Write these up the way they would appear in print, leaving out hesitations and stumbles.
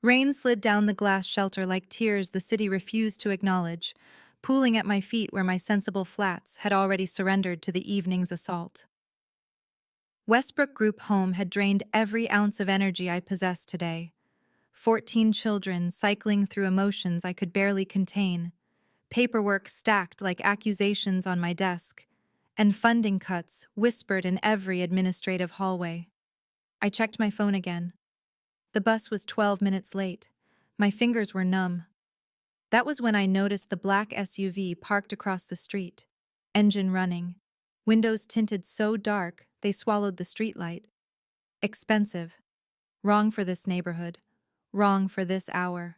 Rain slid down the glass shelter like tears the city refused to acknowledge, pooling at my feet where my sensible flats had already surrendered to the evening's assault. Westbrook Group Home had drained every ounce of energy I possessed today. 14 children cycling through emotions I could barely contain, paperwork stacked like accusations on my desk, and funding cuts whispered in every administrative hallway. I checked my phone again. The bus was 12 minutes late. My fingers were numb. That was when I noticed the black SUV parked across the street, engine running, windows tinted so dark they swallowed the streetlight. Expensive. Wrong for this neighborhood. Wrong for this hour.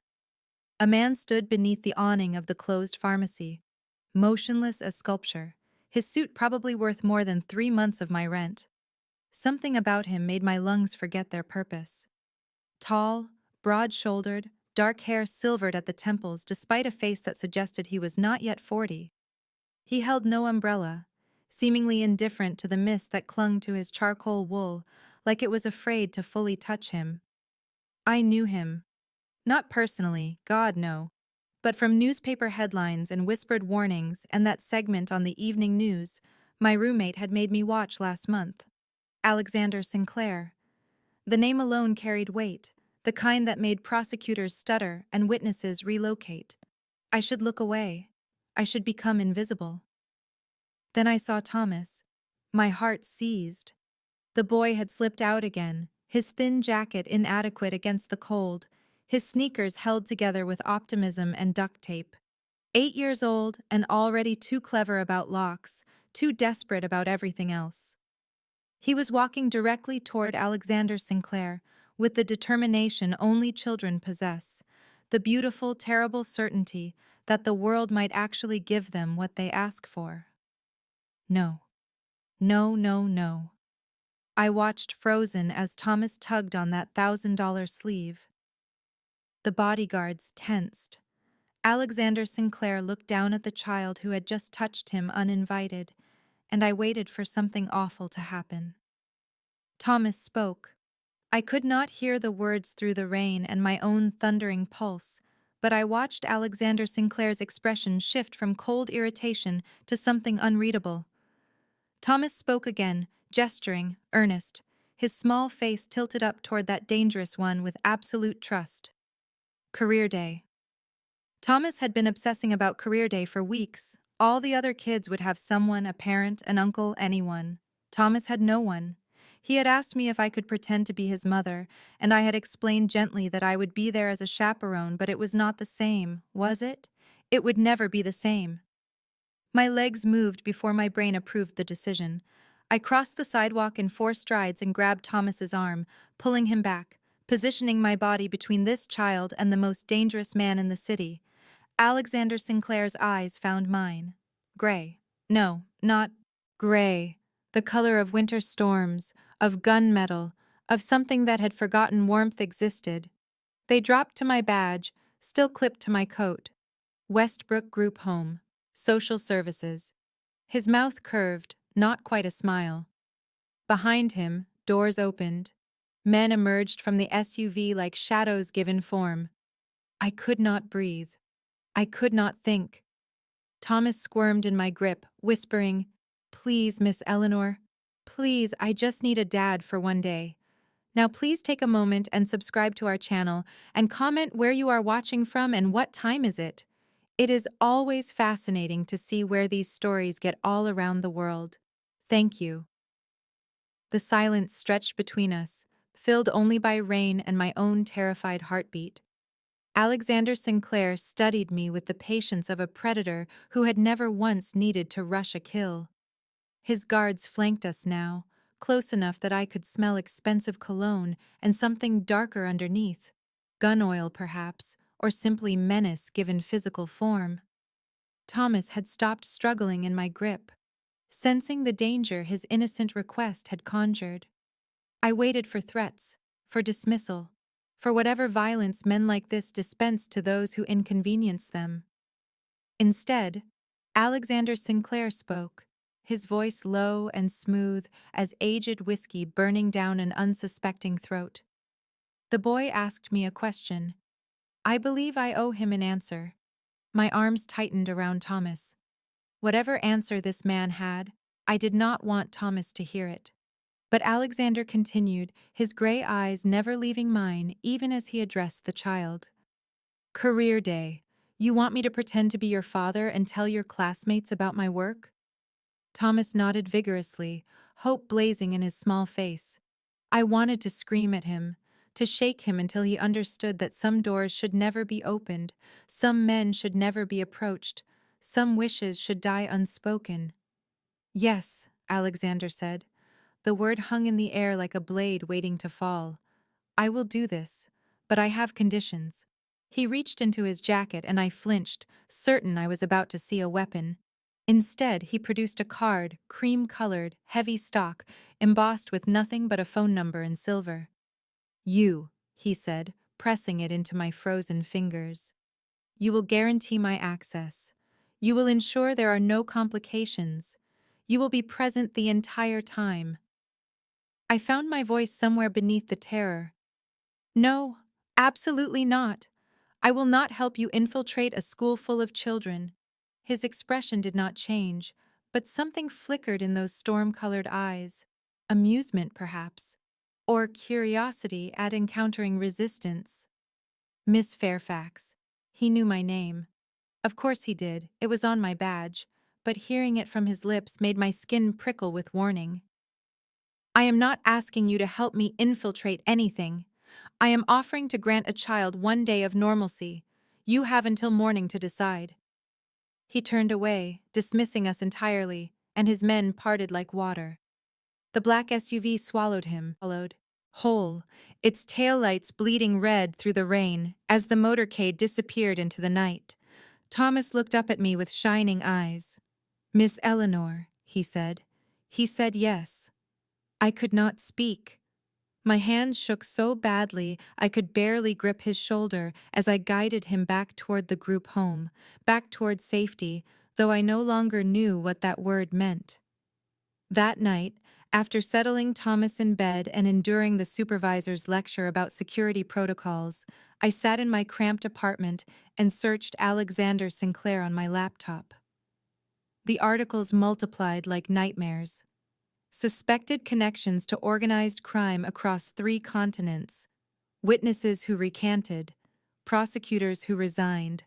A man stood beneath the awning of the closed pharmacy, motionless as sculpture, his suit probably worth more than 3 months of my rent. Something about him made my lungs forget their purpose. Tall, broad-shouldered, dark hair silvered at the temples despite a face that suggested he was not yet 40. He held no umbrella, seemingly indifferent to the mist that clung to his charcoal wool, like it was afraid to fully touch him. I knew him. Not personally, God no, but from newspaper headlines and whispered warnings and that segment on the evening news my roommate had made me watch last month. Alexander Sinclair. The name alone carried weight, the kind that made prosecutors stutter and witnesses relocate. I should look away. I should become invisible. Then I saw Thomas. My heart seized. The boy had slipped out again, his thin jacket inadequate against the cold, his sneakers held together with optimism and duct tape. 8 years old and already too clever about locks, too desperate about everything else. He was walking directly toward Alexander Sinclair, with the determination only children possess, the beautiful, terrible certainty that the world might actually give them what they ask for. No. No, no, no. I watched frozen as Thomas tugged on that $1,000 sleeve. The bodyguards tensed. Alexander Sinclair looked down at the child who had just touched him uninvited, and I waited for something awful to happen. Thomas spoke. I could not hear the words through the rain and my own thundering pulse, but I watched Alexander Sinclair's expression shift from cold irritation to something unreadable. Thomas spoke again, gesturing, earnest, his small face tilted up toward that dangerous one with absolute trust. Career Day. Thomas had been obsessing about Career Day for weeks. All the other kids would have someone, a parent, an uncle, anyone. Thomas had no one. He had asked me if I could pretend to be his mother, and I had explained gently that I would be there as a chaperone, but it was not the same, was it? It would never be the same. My legs moved before my brain approved the decision. I crossed the sidewalk in 4 strides and grabbed Thomas's arm, pulling him back, positioning my body between this child and the most dangerous man in the city. Alexander Sinclair's eyes found mine. Gray. No, not gray. The color of winter storms, of gunmetal, of something that had forgotten warmth existed. They dropped to my badge, still clipped to my coat. Westbrook Group Home. Social Services. His mouth curved, not quite a smile. Behind him, doors opened. Men emerged from the SUV like shadows given form. I could not breathe. I could not think. Thomas squirmed in my grip, whispering, "Please, Miss Eleanor. Please, I just need a dad for one day. Now please take a moment and subscribe to our channel and comment where you are watching from and what time is it. It is always fascinating to see where these stories get all around the world. Thank you." The silence stretched between us, filled only by rain and my own terrified heartbeat. Alexander Sinclair studied me with the patience of a predator who had never once needed to rush a kill. His guards flanked us now, close enough that I could smell expensive cologne and something darker underneath. Gun oil, perhaps, or simply menace given physical form. Thomas had stopped struggling in my grip, sensing the danger his innocent request had conjured. I waited for threats, for dismissal, for whatever violence men like this dispense to those who inconvenience them. Instead, Alexander Sinclair spoke, his voice low and smooth as aged whiskey burning down an unsuspecting throat. The boy asked me a question. I believe I owe him an answer. My arms tightened around Thomas. Whatever answer this man had, I did not want Thomas to hear it. But Alexander continued, his gray eyes never leaving mine even as he addressed the child. Career day. You want me to pretend to be your father and tell your classmates about my work? Thomas nodded vigorously, hope blazing in his small face. I wanted to scream at him, to shake him until he understood that some doors should never be opened, some men should never be approached, some wishes should die unspoken. Yes, Alexander said. The word hung in the air like a blade waiting to fall. I will do this, but I have conditions. He reached into his jacket and I flinched, certain I was about to see a weapon. Instead, he produced a card, cream-colored, heavy stock, embossed with nothing but a phone number in silver. You, he said, pressing it into my frozen fingers. You will guarantee my access. You will ensure there are no complications. You will be present the entire time. I found my voice somewhere beneath the terror. No, absolutely not. I will not help you infiltrate a school full of children. His expression did not change, but something flickered in those storm-colored eyes. Amusement, perhaps, or curiosity at encountering resistance. Miss Fairfax. He knew my name. Of course he did, it was on my badge, but hearing it from his lips made my skin prickle with warning. I am not asking you to help me infiltrate anything. I am offering to grant a child 1 day of normalcy. You have until morning to decide. He turned away, dismissing us entirely, and his men parted like water. The black SUV swallowed him, followed, whole, its taillights bleeding red through the rain as the motorcade disappeared into the night. Thomas looked up at me with shining eyes. Miss Eleanor, he said. He said yes. I could not speak. My hands shook so badly I could barely grip his shoulder as I guided him back toward the group home, back toward safety, though I no longer knew what that word meant. That night, after settling Thomas in bed and enduring the supervisor's lecture about security protocols, I sat in my cramped apartment and searched Alexander Sinclair on my laptop. The articles multiplied like nightmares. Suspected connections to organized crime across 3 continents, witnesses who recanted, prosecutors who resigned,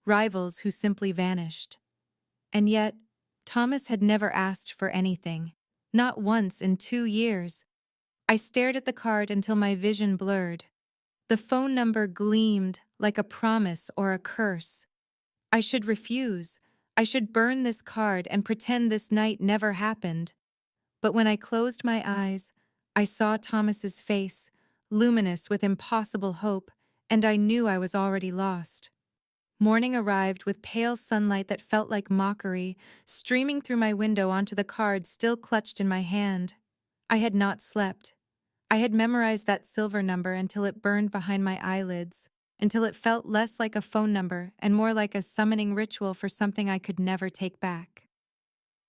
rivals who simply vanished. And yet, Thomas had never asked for anything, not once in 2 years. I stared at the card until my vision blurred. The phone number gleamed like a promise or a curse. I should refuse. I should burn this card and pretend this night never happened. But when I closed my eyes, I saw Thomas's face, luminous with impossible hope, and I knew I was already lost. Morning arrived with pale sunlight that felt like mockery, streaming through my window onto the card still clutched in my hand. I had not slept. I had memorized that silver number until it burned behind my eyelids, until it felt less like a phone number and more like a summoning ritual for something I could never take back.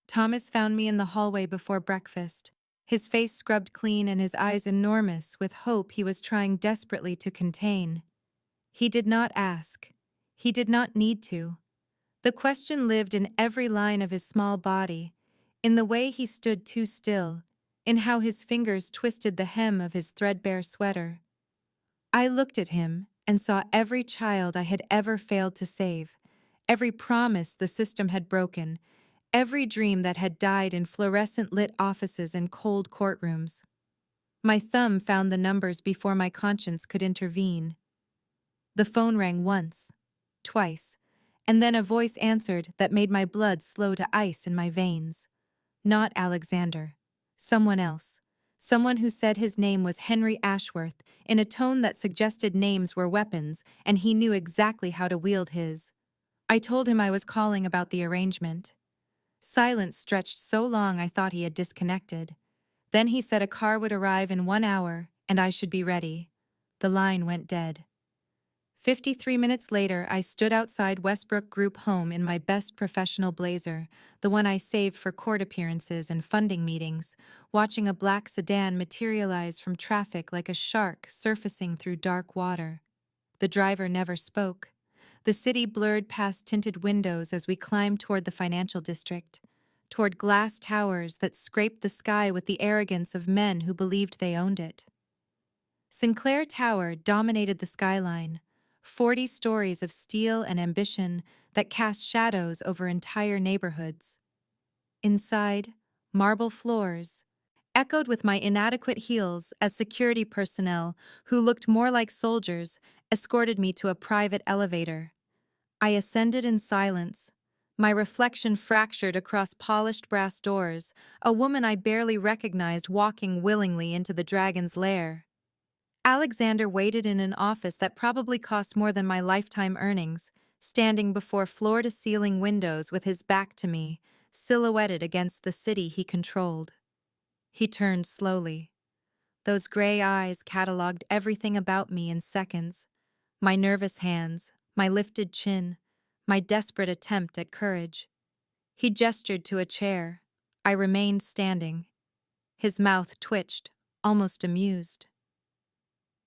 Thomas found me in the hallway before breakfast, his face scrubbed clean and his eyes enormous with hope he was trying desperately to contain. He did not ask. He did not need to. The question lived in every line of his small body, in the way he stood too still, in how his fingers twisted the hem of his threadbare sweater. I looked at him and saw every child I had ever failed to save, every promise the system had broken, every dream that had died in fluorescent-lit offices and cold courtrooms. My thumb found the numbers before my conscience could intervene. The phone rang once, twice, and then a voice answered that made my blood slow to ice in my veins. Not Alexander. Someone else. Someone who said his name was Henry Ashworth in a tone that suggested names were weapons and he knew exactly how to wield his. I told him I was calling about the arrangement. Silence stretched so long I thought he had disconnected. Then he said a car would arrive in 1 hour and I should be ready. The line went dead. 53 minutes later, I stood outside Westbrook Group home in my best professional blazer, the one I saved for court appearances and funding meetings, watching a black sedan materialize from traffic like a shark surfacing through dark water. The driver never spoke. The city blurred past tinted windows as we climbed toward the financial district, toward glass towers that scraped the sky with the arrogance of men who believed they owned it. Sinclair Tower dominated the skyline, 40 stories of steel and ambition that cast shadows over entire neighborhoods. Inside, marble floors, echoed with my inadequate heels as security personnel, who looked more like soldiers, escorted me to a private elevator. I ascended in silence, my reflection fractured across polished brass doors, a woman I barely recognized walking willingly into the dragon's lair. Alexander waited in an office that probably cost more than my lifetime earnings, standing before floor-to-ceiling windows with his back to me, silhouetted against the city he controlled. He turned slowly. Those gray eyes cataloged everything about me in seconds. My nervous hands, my lifted chin, my desperate attempt at courage. He gestured to a chair. I remained standing. His mouth twitched, almost amused.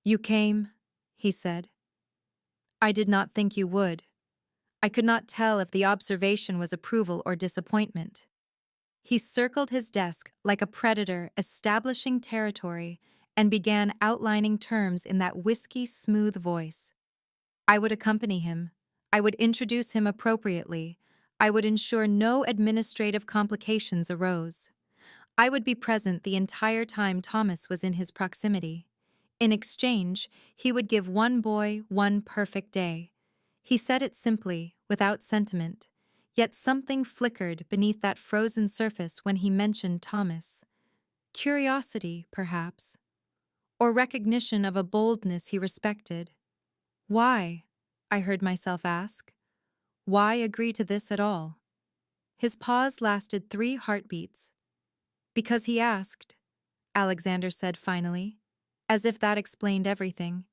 "You came," he said. "I did not think you would." I could not tell if the observation was approval or disappointment. He circled his desk like a predator establishing territory and began outlining terms in that whiskey-smooth voice. I would accompany him. I would introduce him appropriately. I would ensure no administrative complications arose. I would be present the entire time Thomas was in his proximity. In exchange, he would give one boy one perfect day. He said it simply, without sentiment, yet something flickered beneath that frozen surface when he mentioned Thomas. Curiosity, perhaps, or recognition of a boldness he respected. Why? I heard myself ask. Why agree to this at all? His pause lasted 3 heartbeats. Because he asked, Alexander said finally, as if that explained everything.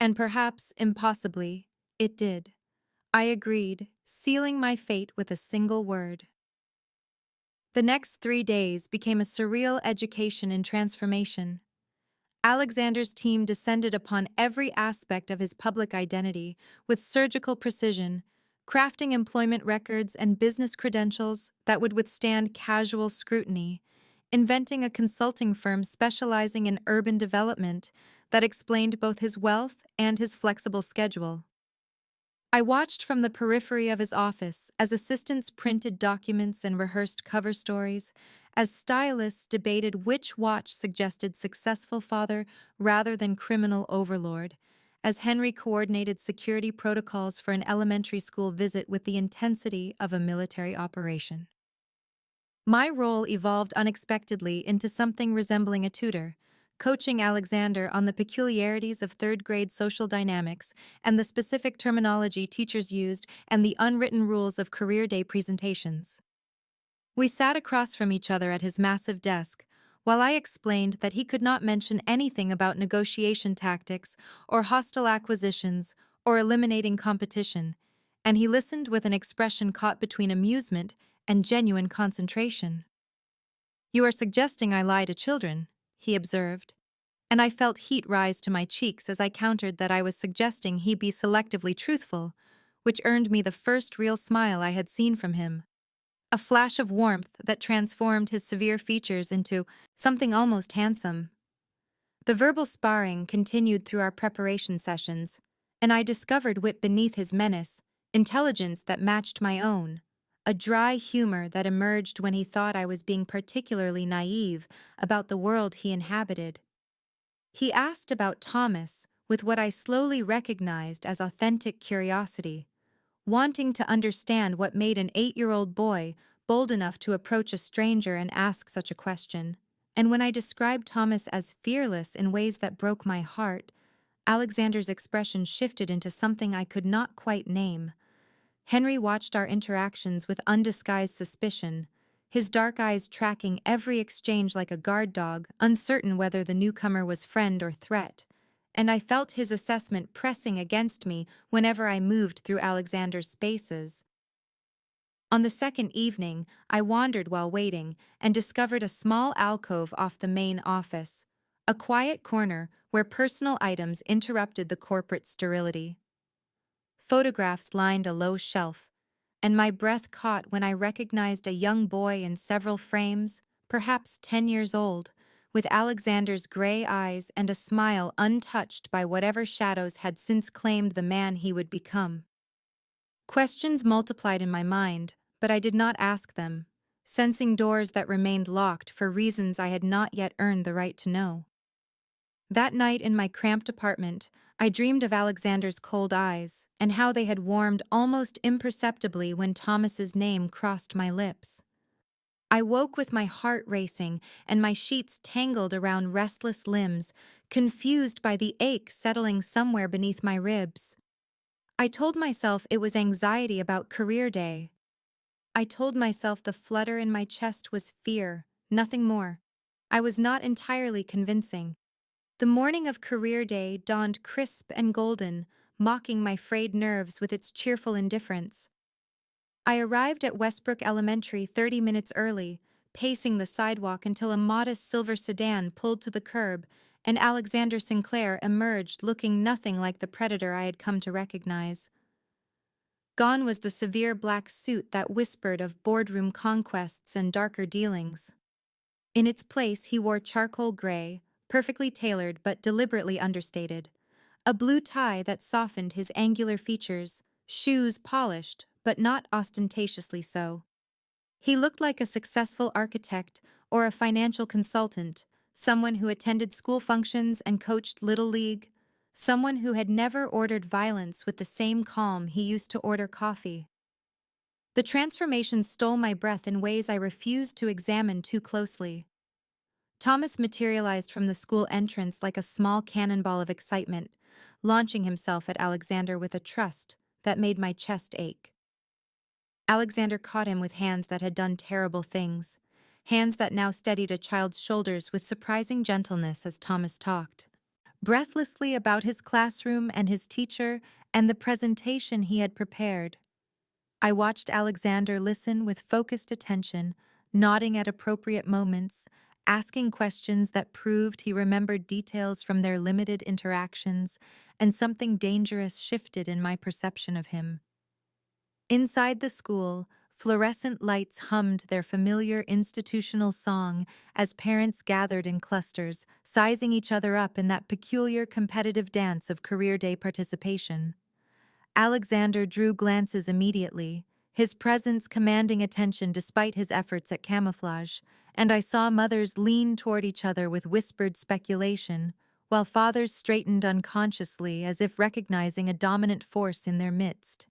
And perhaps, impossibly, it did. I agreed, sealing my fate with a single word. The next 3 days became a surreal education in transformation. Alexander's team descended upon every aspect of his public identity with surgical precision, crafting employment records and business credentials that would withstand casual scrutiny, inventing a consulting firm specializing in urban development that explained both his wealth and his flexible schedule. I watched from the periphery of his office as assistants printed documents and rehearsed cover stories, as stylists debated which watch suggested successful father rather than criminal overlord, as Henry coordinated security protocols for an elementary school visit with the intensity of a military operation. My role evolved unexpectedly into something resembling a tutor, coaching Alexander on the peculiarities of third-grade social dynamics and the specific terminology teachers used and the unwritten rules of career day presentations. We sat across from each other at his massive desk, while I explained that he could not mention anything about negotiation tactics or hostile acquisitions or eliminating competition, and he listened with an expression caught between amusement and genuine concentration. "You are suggesting I lie to children," he observed, and I felt heat rise to my cheeks as I countered that I was suggesting he be selectively truthful, which earned me the first real smile I had seen from him. A flash of warmth that transformed his severe features into something almost handsome. The verbal sparring continued through our preparation sessions, and I discovered wit beneath his menace, intelligence that matched my own, a dry humor that emerged when he thought I was being particularly naive about the world he inhabited. He asked about Thomas with what I slowly recognized as authentic curiosity, wanting to understand what made an 8-year-old boy bold enough to approach a stranger and ask such a question. And when I described Thomas as fearless in ways that broke my heart, Alexander's expression shifted into something I could not quite name. Henry watched our interactions with undisguised suspicion, his dark eyes tracking every exchange like a guard dog, uncertain whether the newcomer was friend or threat. and I felt his assessment pressing against me whenever I moved through Alexander's spaces. On the second evening, I wandered while waiting and discovered a small alcove off the main office, a quiet corner where personal items interrupted the corporate sterility. Photographs lined a low shelf, and my breath caught when I recognized a young boy in several frames, perhaps 10 years old, with Alexander's gray eyes and a smile untouched by whatever shadows had since claimed the man he would become. Questions multiplied in my mind, but I did not ask them, sensing doors that remained locked for reasons I had not yet earned the right to know. That night in my cramped apartment, I dreamed of Alexander's cold eyes and how they had warmed almost imperceptibly when Thomas's name crossed my lips. I woke with my heart racing and my sheets tangled around restless limbs, confused by the ache settling somewhere beneath my ribs. I told myself it was anxiety about career day. I told myself the flutter in my chest was fear, nothing more. I was not entirely convincing. The morning of career day dawned crisp and golden, mocking my frayed nerves with its cheerful indifference. I arrived at Westbrook Elementary 30 minutes early, pacing the sidewalk until a modest silver sedan pulled to the curb and Alexander Sinclair emerged looking nothing like the predator I had come to recognize. Gone was the severe black suit that whispered of boardroom conquests and darker dealings. In its place he wore charcoal gray, perfectly tailored but deliberately understated, a blue tie that softened his angular features, shoes polished but not ostentatiously so. He looked like a successful architect or a financial consultant, someone who attended school functions and coached Little League, someone who had never ordered violence with the same calm he used to order coffee. The transformation stole my breath in ways I refused to examine too closely. Thomas materialized from the school entrance like a small cannonball of excitement, launching himself at Alexander with a trust that made my chest ache. Alexander caught him with hands that had done terrible things, hands that now steadied a child's shoulders with surprising gentleness as Thomas talked breathlessly about his classroom and his teacher and the presentation he had prepared. I watched Alexander listen with focused attention, nodding at appropriate moments, asking questions that proved he remembered details from their limited interactions, and something dangerous shifted in my perception of him. Inside the school, fluorescent lights hummed their familiar institutional song as parents gathered in clusters, sizing each other up in that peculiar competitive dance of career day participation. Alexander drew glances immediately, his presence commanding attention despite his efforts at camouflage, and I saw mothers lean toward each other with whispered speculation, while fathers straightened unconsciously as if recognizing a dominant force in their midst.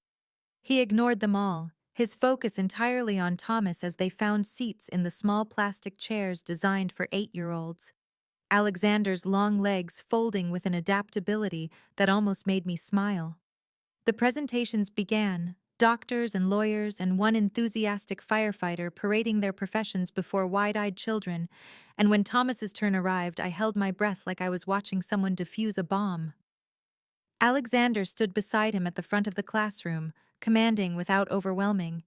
He ignored them all, his focus entirely on Thomas as they found seats in the small plastic chairs designed for 8-year-olds. Alexander's long legs folding with an adaptability that almost made me smile. The presentations began, doctors and lawyers and one enthusiastic firefighter parading their professions before wide-eyed children, and when Thomas's turn arrived, I held my breath like I was watching someone defuse a bomb. Alexander stood beside him at the front of the classroom, commanding without overwhelming,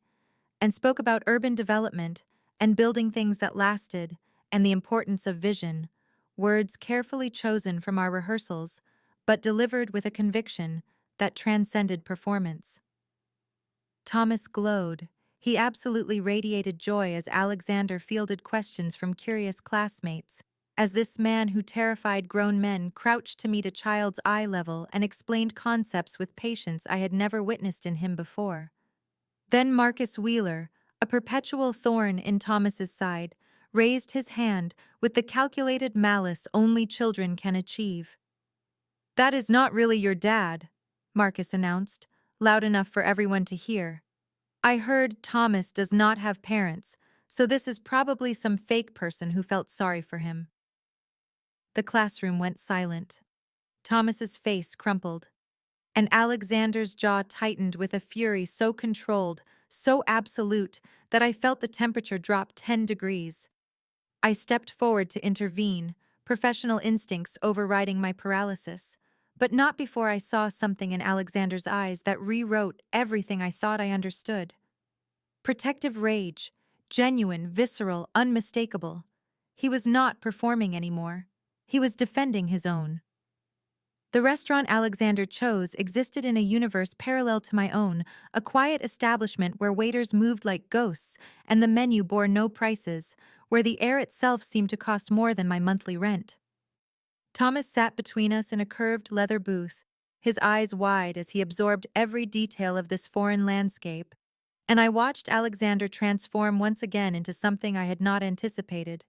and spoke about urban development and building things that lasted and the importance of vision, words carefully chosen from our rehearsals, but delivered with a conviction that transcended performance. Thomas glowed. He absolutely radiated joy as Alexander fielded questions from curious classmates, as this man who terrified grown men crouched to meet a child's eye level and explained concepts with patience I had never witnessed in him before. Then Marcus Wheeler, a perpetual thorn in Thomas's side, raised his hand with the calculated malice only children can achieve. "That is not really your dad," Marcus announced, loud enough for everyone to hear. "I heard Thomas does not have parents, so this is probably some fake person who felt sorry for him." The classroom went silent. Thomas's face crumpled, and Alexander's jaw tightened with a fury so controlled, so absolute, that I felt the temperature drop 10 degrees. I stepped forward to intervene, professional instincts overriding my paralysis. But not before I saw something in Alexander's eyes that rewrote everything I thought I understood. Protective rage, genuine, visceral, unmistakable. He was not performing anymore. He was defending his own. The restaurant Alexander chose existed in a universe parallel to my own, a quiet establishment where waiters moved like ghosts and the menu bore no prices, where the air itself seemed to cost more than my monthly rent. Thomas sat between us in a curved leather booth, his eyes wide as he absorbed every detail of this foreign landscape, and I watched Alexander transform once again into something I had not anticipated.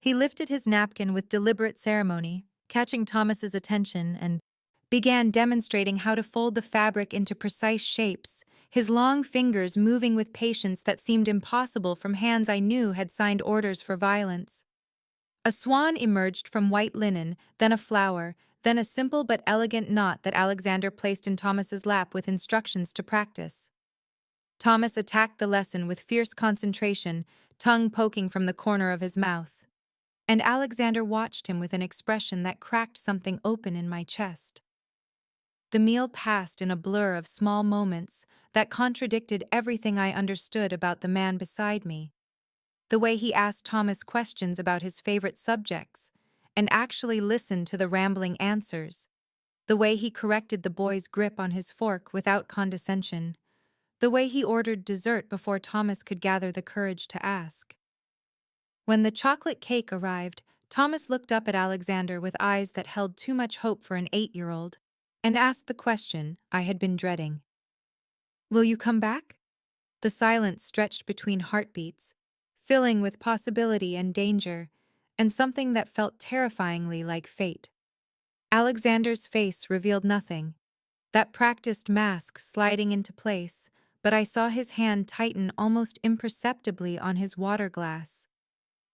He lifted his napkin with deliberate ceremony, catching Thomas's attention, and began demonstrating how to fold the fabric into precise shapes, his long fingers moving with patience that seemed impossible from hands I knew had signed orders for violence. A swan emerged from white linen, then a flower, then a simple but elegant knot that Alexander placed in Thomas's lap with instructions to practice. Thomas attacked the lesson with fierce concentration, tongue poking from the corner of his mouth. And Alexander watched him with an expression that cracked something open in my chest. The meal passed in a blur of small moments that contradicted everything I understood about the man beside me. The way he asked Thomas questions about his favorite subjects and actually listened to the rambling answers. The way he corrected the boy's grip on his fork without condescension. The way he ordered dessert before Thomas could gather the courage to ask. When the chocolate cake arrived, Thomas looked up at Alexander with eyes that held too much hope for an 8-year-old, and asked the question I had been dreading. "Will you come back?" The silence stretched between heartbeats, filling with possibility and danger, and something that felt terrifyingly like fate. Alexander's face revealed nothing, that practiced mask sliding into place, but I saw his hand tighten almost imperceptibly on his water glass.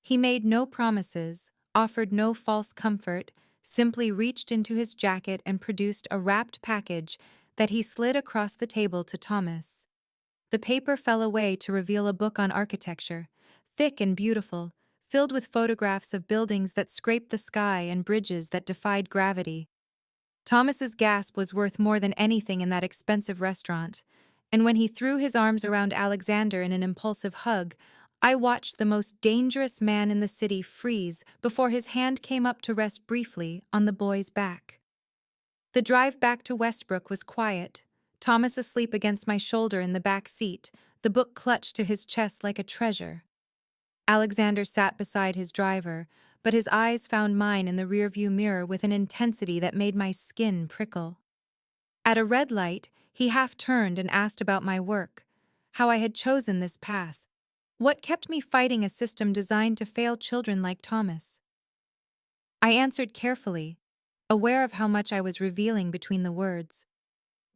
He made no promises, offered no false comfort, simply reached into his jacket and produced a wrapped package that he slid across the table to Thomas. The paper fell away to reveal a book on architecture, thick and beautiful, filled with photographs of buildings that scraped the sky and bridges that defied gravity. Thomas's gasp was worth more than anything in that expensive restaurant, and when he threw his arms around Alexander in an impulsive hug, I watched the most dangerous man in the city freeze before his hand came up to rest briefly on the boy's back. The drive back to Westbrook was quiet, Thomas asleep against my shoulder in the back seat, the book clutched to his chest like a treasure. Alexander sat beside his driver, but his eyes found mine in the rearview mirror with an intensity that made my skin prickle. At a red light, he half turned and asked about my work, how I had chosen this path. What kept me fighting a system designed to fail children like Thomas? I answered carefully, aware of how much I was revealing between the words.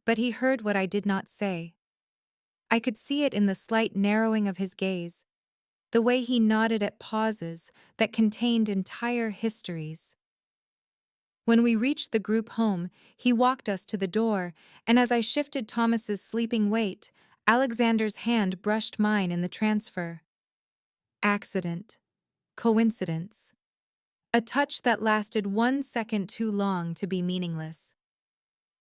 But he heard what I did not say. I could see it in the slight narrowing of his gaze, the way he nodded at pauses that contained entire histories. When we reached the group home, he walked us to the door, and as I shifted Thomas's sleeping weight, Alexander's hand brushed mine in the transfer. Accident. Coincidence. A touch that lasted 1 second too long to be meaningless.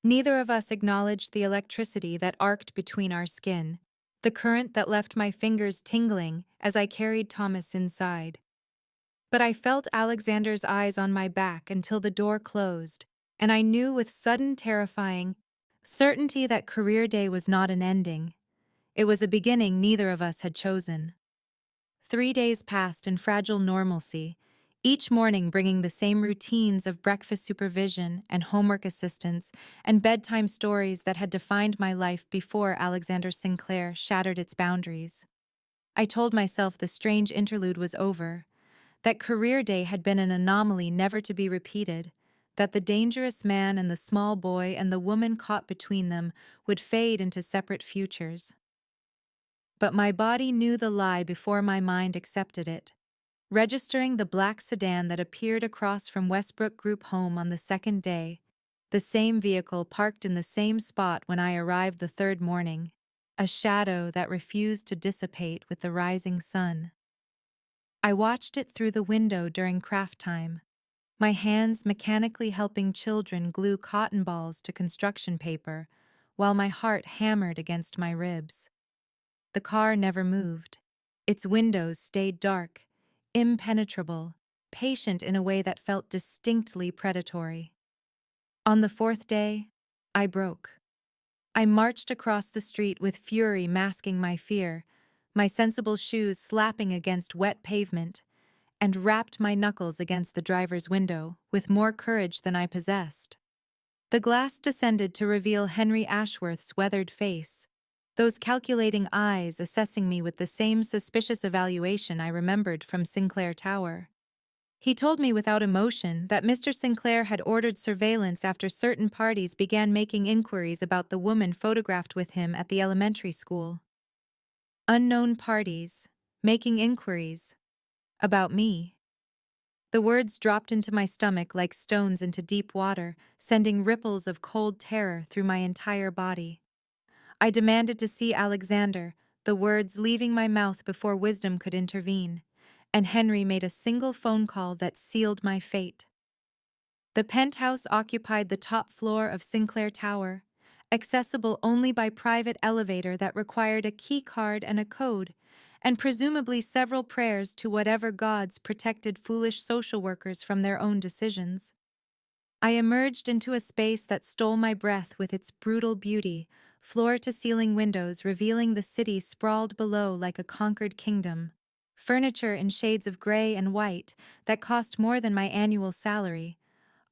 Neither of us acknowledged the electricity that arced between our skin, the current that left my fingers tingling as I carried Thomas inside. But I felt Alexander's eyes on my back until the door closed, and I knew with sudden terrifying certainty that career day was not an ending. It was a beginning neither of us had chosen. 3 days passed in fragile normalcy, each morning bringing the same routines of breakfast supervision and homework assistance and bedtime stories that had defined my life before Alexander Sinclair shattered its boundaries. I told myself the strange interlude was over, that career day had been an anomaly never to be repeated, that the dangerous man and the small boy and the woman caught between them would fade into separate futures. But my body knew the lie before my mind accepted it, registering the black sedan that appeared across from Westbrook Group home on the second day, the same vehicle parked in the same spot when I arrived the third morning, a shadow that refused to dissipate with the rising sun. I watched it through the window during craft time, my hands mechanically helping children glue cotton balls to construction paper, while my heart hammered against my ribs. The car never moved. Its windows stayed dark, impenetrable, patient in a way that felt distinctly predatory. On the fourth day, I broke. I marched across the street with fury masking my fear, my sensible shoes slapping against wet pavement, and rapped my knuckles against the driver's window with more courage than I possessed. The glass descended to reveal Henry Ashworth's weathered face, those calculating eyes assessing me with the same suspicious evaluation I remembered from Sinclair Tower. He told me without emotion that Mr. Sinclair had ordered surveillance after certain parties began making inquiries about the woman photographed with him at the elementary school. Unknown parties, making inquiries. About me. The words dropped into my stomach like stones into deep water, sending ripples of cold terror through my entire body. I demanded to see Alexander, the words leaving my mouth before wisdom could intervene, and Henry made a single phone call that sealed my fate. The penthouse occupied the top floor of Sinclair Tower, accessible only by private elevator that required a key card and a code, and presumably several prayers to whatever gods protected foolish social workers from their own decisions. I emerged into a space that stole my breath with its brutal beauty, floor-to-ceiling windows revealing the city sprawled below like a conquered kingdom, furniture in shades of gray and white that cost more than my annual salary,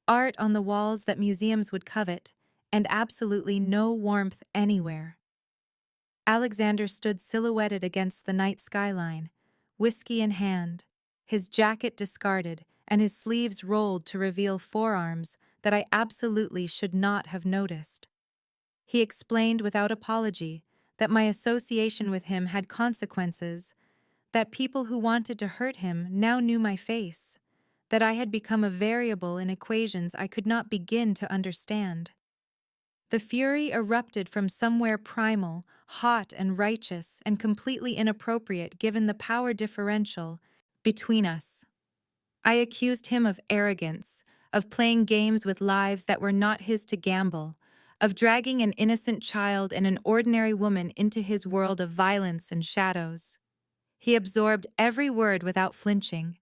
art on the walls that museums would covet, and absolutely no warmth anywhere. Alexander stood silhouetted against the night skyline, whiskey in hand, his jacket discarded and his sleeves rolled to reveal forearms that I absolutely should not have noticed. He explained without apology that my association with him had consequences, that people who wanted to hurt him now knew my face, that I had become a variable in equations I could not begin to understand. The fury erupted from somewhere primal, hot and righteous, and completely inappropriate given the power differential between us. I accused him of arrogance, of playing games with lives that were not his to gamble, of dragging an innocent child and an ordinary woman into his world of violence and shadows. He absorbed every word without flinching,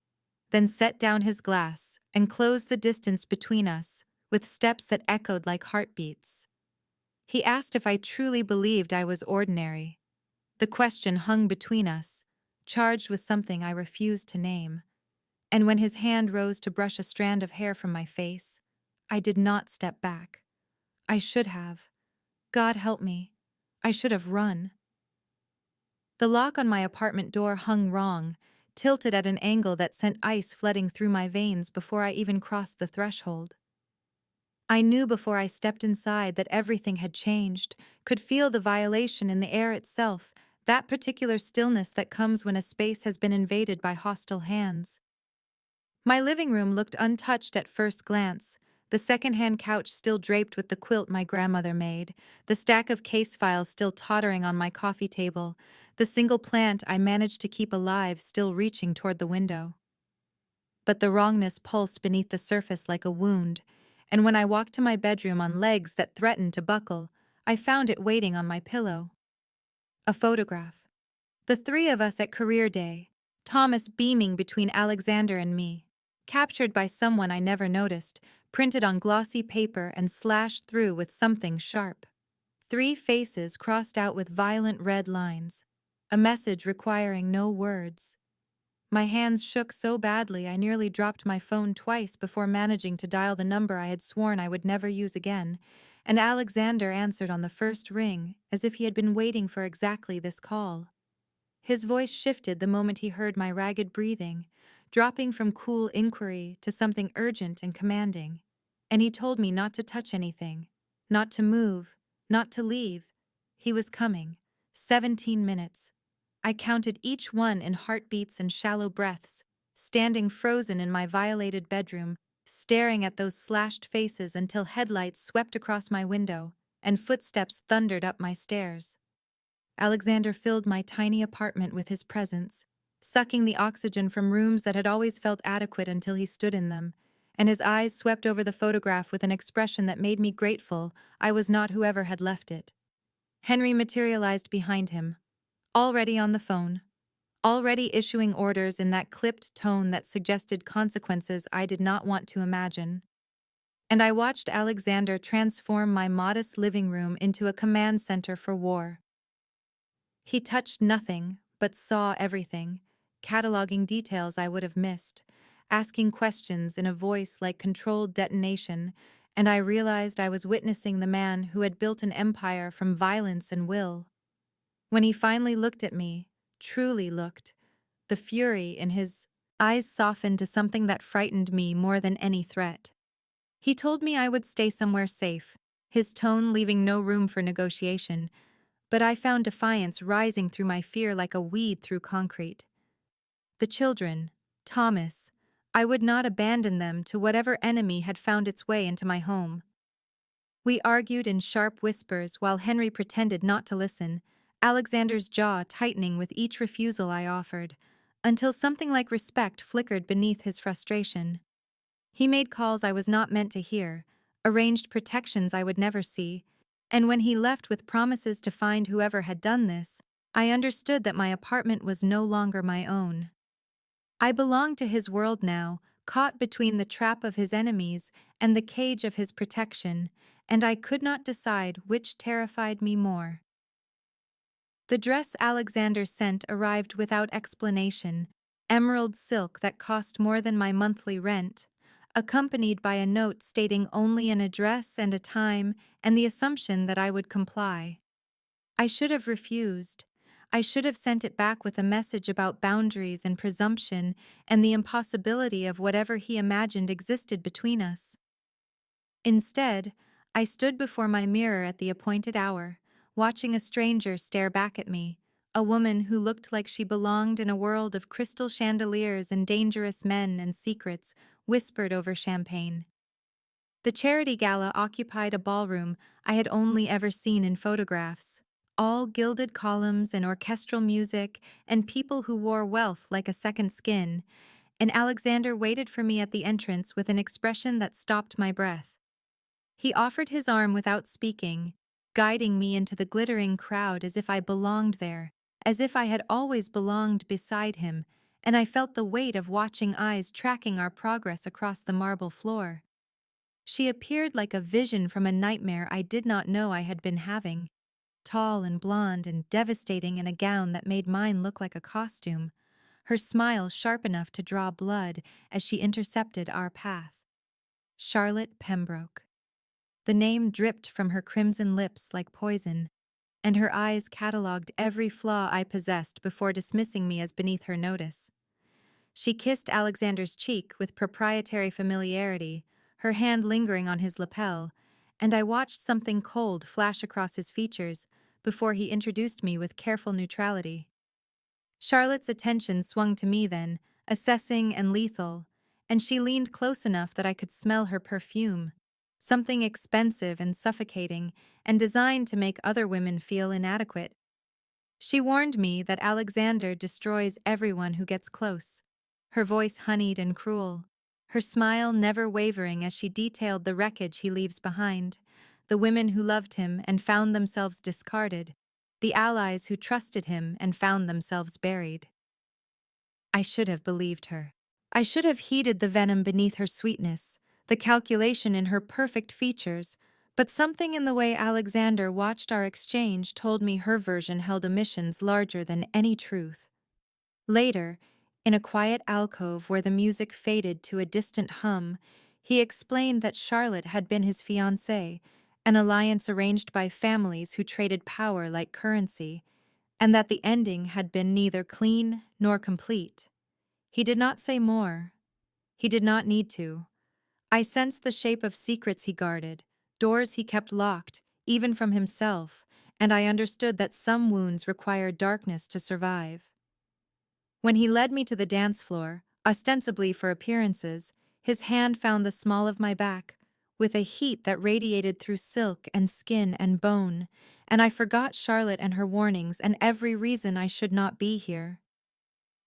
then set down his glass and closed the distance between us with steps that echoed like heartbeats. He asked if I truly believed I was ordinary. The question hung between us, charged with something I refused to name. And when his hand rose to brush a strand of hair from my face, I did not step back. I should have. God help me. I should have run. The lock on my apartment door hung wrong, tilted at an angle that sent ice flooding through my veins before I even crossed the threshold. I knew before I stepped inside that everything had changed, could feel the violation in the air itself, that particular stillness that comes when a space has been invaded by hostile hands. My living room looked untouched at first glance, the second-hand couch still draped with the quilt my grandmother made, the stack of case files still tottering on my coffee table, the single plant I managed to keep alive still reaching toward the window. But the wrongness pulsed beneath the surface like a wound, and when I walked to my bedroom on legs that threatened to buckle, I found it waiting on my pillow. A photograph. The three of us at career day, Thomas beaming between Alexander and me, captured by someone I never noticed, printed on glossy paper and slashed through with something sharp. Three faces crossed out with violent red lines, a message requiring no words. My hands shook so badly I nearly dropped my phone twice before managing to dial the number I had sworn I would never use again, and Alexander answered on the first ring as if he had been waiting for exactly this call. His voice shifted the moment he heard my ragged breathing, dropping from cool inquiry to something urgent and commanding, and he told me not to touch anything, not to move, not to leave. He was coming. 17 minutes. I counted each one in heartbeats and shallow breaths, standing frozen in my violated bedroom, staring at those slashed faces until headlights swept across my window and footsteps thundered up my stairs. Alexander filled my tiny apartment with his presence, sucking the oxygen from rooms that had always felt adequate until he stood in them, and his eyes swept over the photograph with an expression that made me grateful I was not whoever had left it. Henry materialized behind him, already on the phone, already issuing orders in that clipped tone that suggested consequences I did not want to imagine. And I watched Alexander transform my modest living room into a command center for war. He touched nothing, but saw everything, cataloging details I would have missed, asking questions in a voice like controlled detonation, and I realized I was witnessing the man who had built an empire from violence and will. When he finally looked at me, truly looked, the fury in his eyes softened to something that frightened me more than any threat. He told me I would stay somewhere safe, his tone leaving no room for negotiation, but I found defiance rising through my fear like a weed through concrete. The children, Thomas, I would not abandon them to whatever enemy had found its way into my home. We argued in sharp whispers while Henry pretended not to listen, Alexander's jaw tightening with each refusal I offered, until something like respect flickered beneath his frustration. He made calls I was not meant to hear, arranged protections I would never see, and when he left with promises to find whoever had done this, I understood that my apartment was no longer my own. I belonged to his world now, caught between the trap of his enemies and the cage of his protection, and I could not decide which terrified me more. The dress Alexander sent arrived without explanation, emerald silk that cost more than my monthly rent, accompanied by a note stating only an address and a time and the assumption that I would comply. I should have refused. I should have sent it back with a message about boundaries and presumption and the impossibility of whatever he imagined existed between us. Instead, I stood before my mirror at the appointed hour, watching a stranger stare back at me, a woman who looked like she belonged in a world of crystal chandeliers and dangerous men and secrets whispered over champagne. The charity gala occupied a ballroom I had only ever seen in photographs, all gilded columns and orchestral music and people who wore wealth like a second skin, and Alexander waited for me at the entrance with an expression that stopped my breath. He offered his arm without speaking, guiding me into the glittering crowd as if I belonged there, as if I had always belonged beside him, and I felt the weight of watching eyes tracking our progress across the marble floor. She appeared like a vision from a nightmare I did not know I had been having, tall and blonde and devastating in a gown that made mine look like a costume, her smile sharp enough to draw blood as she intercepted our path. Charlotte Pembroke. The name dripped from her crimson lips like poison, and her eyes catalogued every flaw I possessed before dismissing me as beneath her notice. She kissed Alexander's cheek with proprietary familiarity, her hand lingering on his lapel, and I watched something cold flash across his features before he introduced me with careful neutrality. Charlotte's attention swung to me then, assessing and lethal, and she leaned close enough that I could smell her perfume, something expensive and suffocating and designed to make other women feel inadequate. She warned me that Alexander destroys everyone who gets close, her voice honeyed and cruel, her smile never wavering as she detailed the wreckage he leaves behind, the women who loved him and found themselves discarded, the allies who trusted him and found themselves buried. I should have believed her. I should have heeded the venom beneath her sweetness, the calculation in her perfect features, but something in the way Alexander watched our exchange told me her version held omissions larger than any truth. Later, in a quiet alcove where the music faded to a distant hum, he explained that Charlotte had been his fiancée, an alliance arranged by families who traded power like currency, and that the ending had been neither clean nor complete. He did not say more. He did not need to. I sensed the shape of secrets he guarded, doors he kept locked, even from himself, and I understood that some wounds require darkness to survive. When he led me to the dance floor, ostensibly for appearances, his hand found the small of my back, with a heat that radiated through silk and skin and bone, and I forgot Charlotte and her warnings and every reason I should not be here.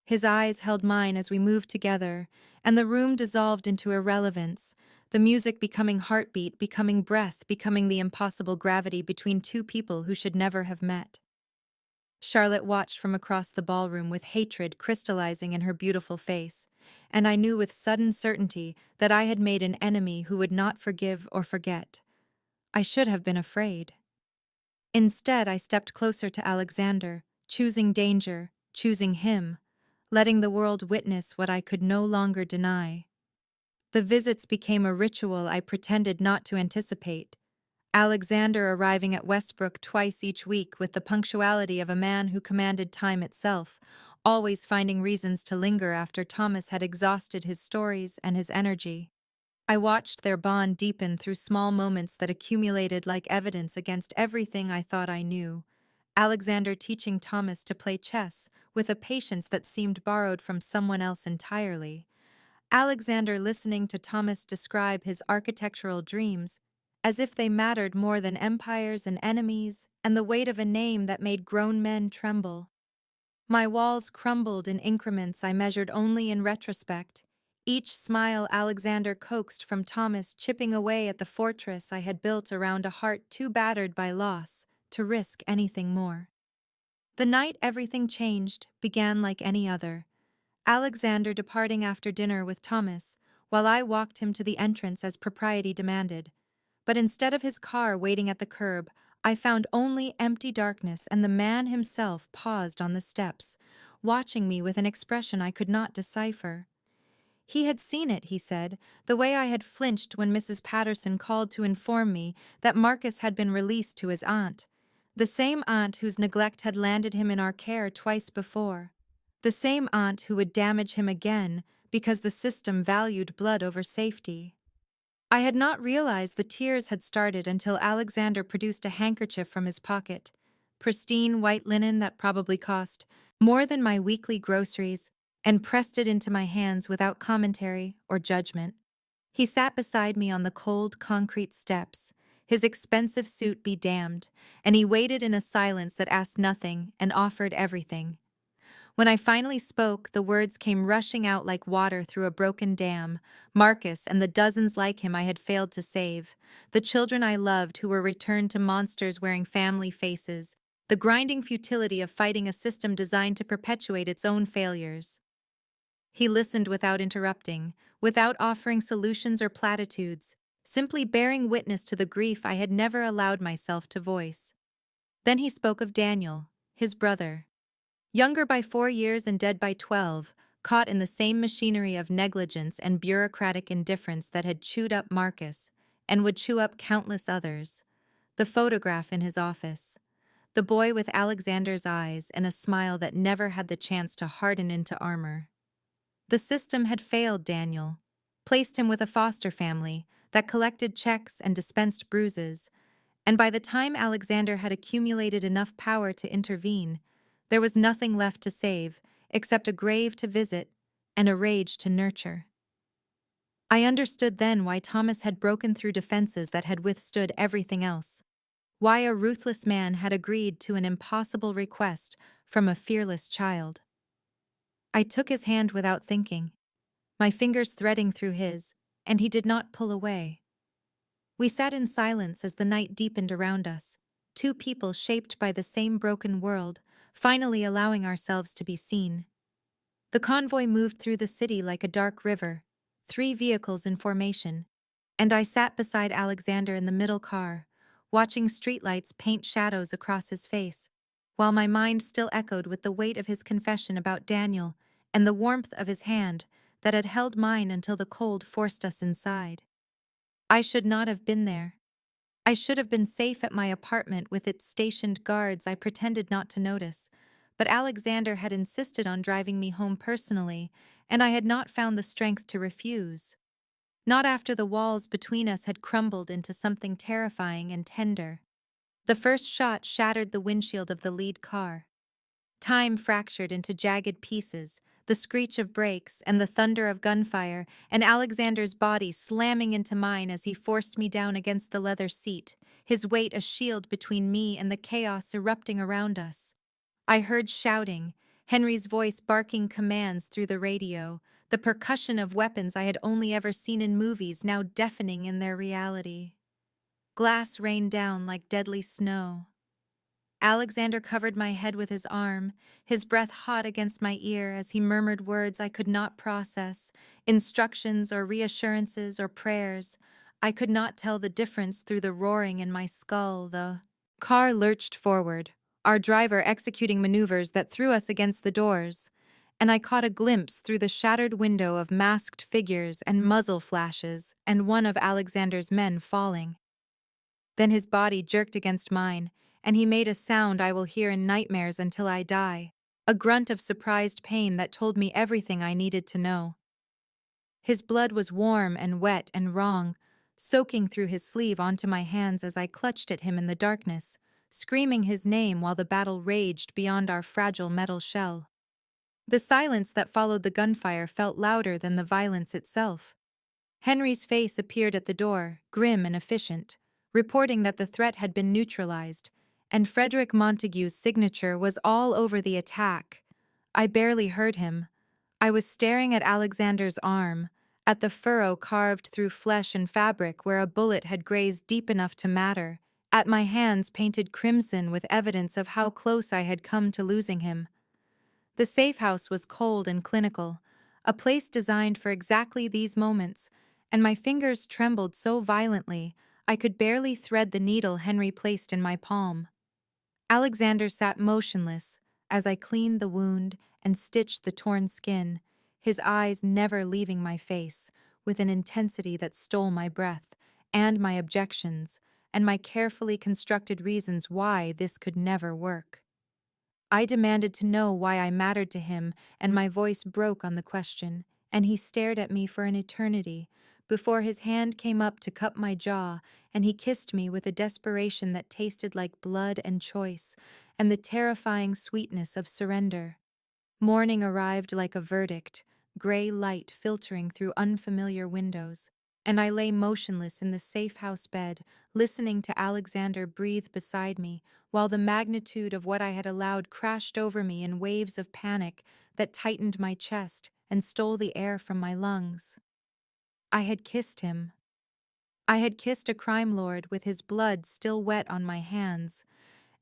His eyes held mine as we moved together, and the room dissolved into irrelevance, the music becoming heartbeat, becoming breath, becoming the impossible gravity between two people who should never have met. Charlotte watched from across the ballroom with hatred crystallizing in her beautiful face, and I knew with sudden certainty that I had made an enemy who would not forgive or forget. I should have been afraid. Instead, I stepped closer to Alexander, choosing danger, choosing him, letting the world witness what I could no longer deny. The visits became a ritual I pretended not to anticipate, Alexander arriving at Westbrook twice each week with the punctuality of a man who commanded time itself, always finding reasons to linger after Thomas had exhausted his stories and his energy. I watched their bond deepen through small moments that accumulated like evidence against everything I thought I knew. Alexander teaching Thomas to play chess with a patience that seemed borrowed from someone else entirely. Alexander listening to Thomas describe his architectural dreams as if they mattered more than empires and enemies and the weight of a name that made grown men tremble. My walls crumbled in increments I measured only in retrospect, each smile Alexander coaxed from Thomas chipping away at the fortress I had built around a heart too battered by loss to risk anything more. The night everything changed began like any other, Alexander departing after dinner with Thomas, while I walked him to the entrance as propriety demanded. But instead of his car waiting at the curb, I found only empty darkness, and the man himself paused on the steps, watching me with an expression I could not decipher. He had seen it, he said, the way I had flinched when Mrs. Patterson called to inform me that Marcus had been released to his aunt, the same aunt whose neglect had landed him in our care twice before, the same aunt who would damage him again because the system valued blood over safety. I had not realized the tears had started until Alexander produced a handkerchief from his pocket, pristine white linen that probably cost more than my weekly groceries, and pressed it into my hands without commentary or judgment. He sat beside me on the cold concrete steps, his expensive suit be damned, and he waited in a silence that asked nothing and offered everything. When I finally spoke, the words came rushing out like water through a broken dam. Marcus and the dozens like him I had failed to save, the children I loved who were returned to monsters wearing family faces, the grinding futility of fighting a system designed to perpetuate its own failures. He listened without interrupting, without offering solutions or platitudes, simply bearing witness to the grief I had never allowed myself to voice. Then he spoke of Daniel, his brother. Younger by 4 years and dead by 12, caught in the same machinery of negligence and bureaucratic indifference that had chewed up Marcus, and would chew up countless others. The photograph in his office. The boy with Alexander's eyes and a smile that never had the chance to harden into armor. The system had failed Daniel, placed him with a foster family that collected checks and dispensed bruises, and by the time Alexander had accumulated enough power to intervene, there was nothing left to save except a grave to visit and a rage to nurture. I understood then why Thomas had broken through defenses that had withstood everything else, why a ruthless man had agreed to an impossible request from a fearless child. I took his hand without thinking, my fingers threading through his, and he did not pull away. We sat in silence as the night deepened around us, two people shaped by the same broken world, finally allowing ourselves to be seen. The convoy moved through the city like a dark river, 3 vehicles in formation, and I sat beside Alexander in the middle car, watching streetlights paint shadows across his face, while my mind still echoed with the weight of his confession about Daniel and the warmth of his hand that had held mine until the cold forced us inside. I should not have been there. I should have been safe at my apartment with its stationed guards I pretended not to notice, but Alexander had insisted on driving me home personally, and I had not found the strength to refuse. Not after the walls between us had crumbled into something terrifying and tender. The first shot shattered the windshield of the lead car. Time fractured into jagged pieces, the screech of brakes and the thunder of gunfire, and Alexander's body slamming into mine as he forced me down against the leather seat, his weight a shield between me and the chaos erupting around us. I heard shouting, Henry's voice barking commands through the radio, the percussion of weapons I had only ever seen in movies now deafening in their reality. Glass rained down like deadly snow. Alexander covered my head with his arm, his breath hot against my ear as he murmured words I could not process, instructions or reassurances or prayers. I could not tell the difference through the roaring in my skull. The car lurched forward, our driver executing maneuvers that threw us against the doors, and I caught a glimpse through the shattered window of masked figures and muzzle flashes and one of Alexander's men falling. Then his body jerked against mine, and he made a sound I will hear in nightmares until I die, a grunt of surprised pain that told me everything I needed to know. His blood was warm and wet and wrong, soaking through his sleeve onto my hands as I clutched at him in the darkness, screaming his name while the battle raged beyond our fragile metal shell. The silence that followed the gunfire felt louder than the violence itself. Henry's face appeared at the door, grim and efficient, reporting that the threat had been neutralized, and Frederick Montague's signature was all over the attack. I barely heard him. I was staring at Alexander's arm, at the furrow carved through flesh and fabric where a bullet had grazed deep enough to matter, at my hands painted crimson with evidence of how close I had come to losing him. The safe house was cold and clinical, a place designed for exactly these moments, and my fingers trembled so violently I could barely thread the needle Henry placed in my palm. Alexander sat motionless as I cleaned the wound and stitched the torn skin, his eyes never leaving my face, with an intensity that stole my breath, and my objections, and my carefully constructed reasons why this could never work. I demanded to know why I mattered to him, and my voice broke on the question, and he stared at me for an eternity, before his hand came up to cup my jaw, and he kissed me with a desperation that tasted like blood and choice, and the terrifying sweetness of surrender. Morning arrived like a verdict, gray light filtering through unfamiliar windows, and I lay motionless in the safe house bed, listening to Alexander breathe beside me, while the magnitude of what I had allowed crashed over me in waves of panic that tightened my chest and stole the air from my lungs. I had kissed him. I had kissed a crime lord with his blood still wet on my hands,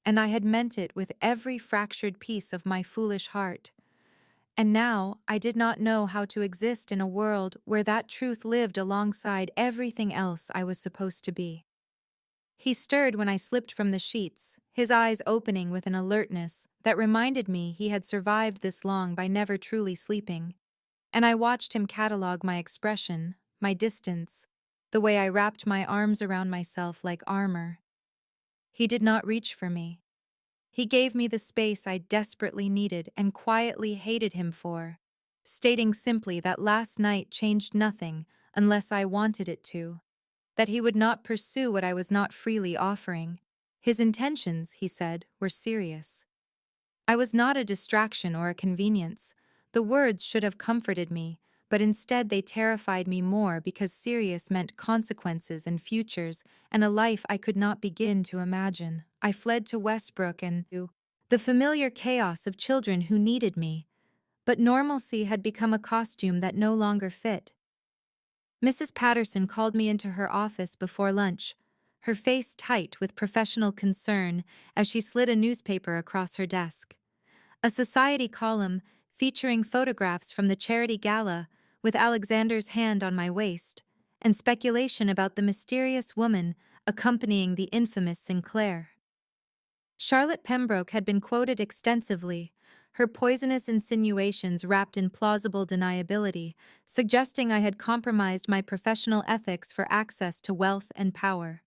and I had meant it with every fractured piece of my foolish heart. And now I did not know how to exist in a world where that truth lived alongside everything else I was supposed to be. He stirred when I slipped from the sheets, his eyes opening with an alertness that reminded me he had survived this long by never truly sleeping. And I watched him catalog my expression, my distance, the way I wrapped my arms around myself like armor. He did not reach for me. He gave me the space I desperately needed and quietly hated him for, stating simply that last night changed nothing unless I wanted it to, that he would not pursue what I was not freely offering. His intentions, he said, were serious. I was not a distraction or a convenience. The words should have comforted me, but instead they terrified me more because serious meant consequences and futures and a life I could not begin to imagine. I fled to Westbrook and to the familiar chaos of children who needed me, but normalcy had become a costume that no longer fit. Mrs. Patterson called me into her office before lunch, her face tight with professional concern as she slid a newspaper across her desk. A society column featuring photographs from the charity gala with Alexander's hand on my waist, and speculation about the mysterious woman accompanying the infamous Sinclair. Charlotte Pembroke had been quoted extensively, her poisonous insinuations wrapped in plausible deniability, suggesting I had compromised my professional ethics for access to wealth and power.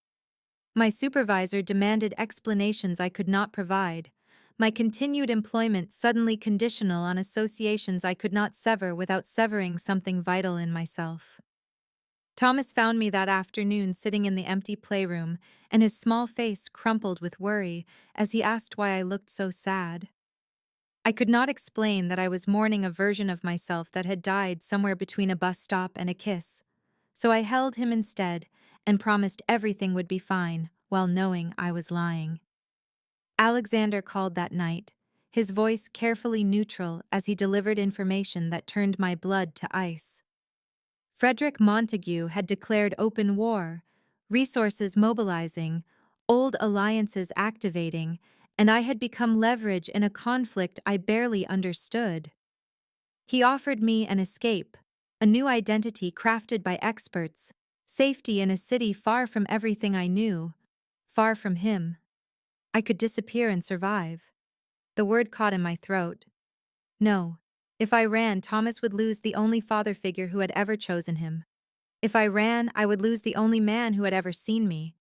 My supervisor demanded explanations I could not provide, my continued employment suddenly conditional on associations I could not sever without severing something vital in myself. Thomas found me that afternoon sitting in the empty playroom, and his small face crumpled with worry as he asked why I looked so sad. I could not explain that I was mourning a version of myself that had died somewhere between a bus stop and a kiss, so I held him instead and promised everything would be fine while knowing I was lying. Alexander called that night, his voice carefully neutral as he delivered information that turned my blood to ice. Frederick Montague had declared open war, resources mobilizing, old alliances activating, and I had become leverage in a conflict I barely understood. He offered me an escape, a new identity crafted by experts, safety in a city far from everything I knew, far from him. I could disappear and survive. The word caught in my throat. No. If I ran, Thomas would lose the only father figure who had ever chosen him. If I ran, I would lose the only man who had ever seen me.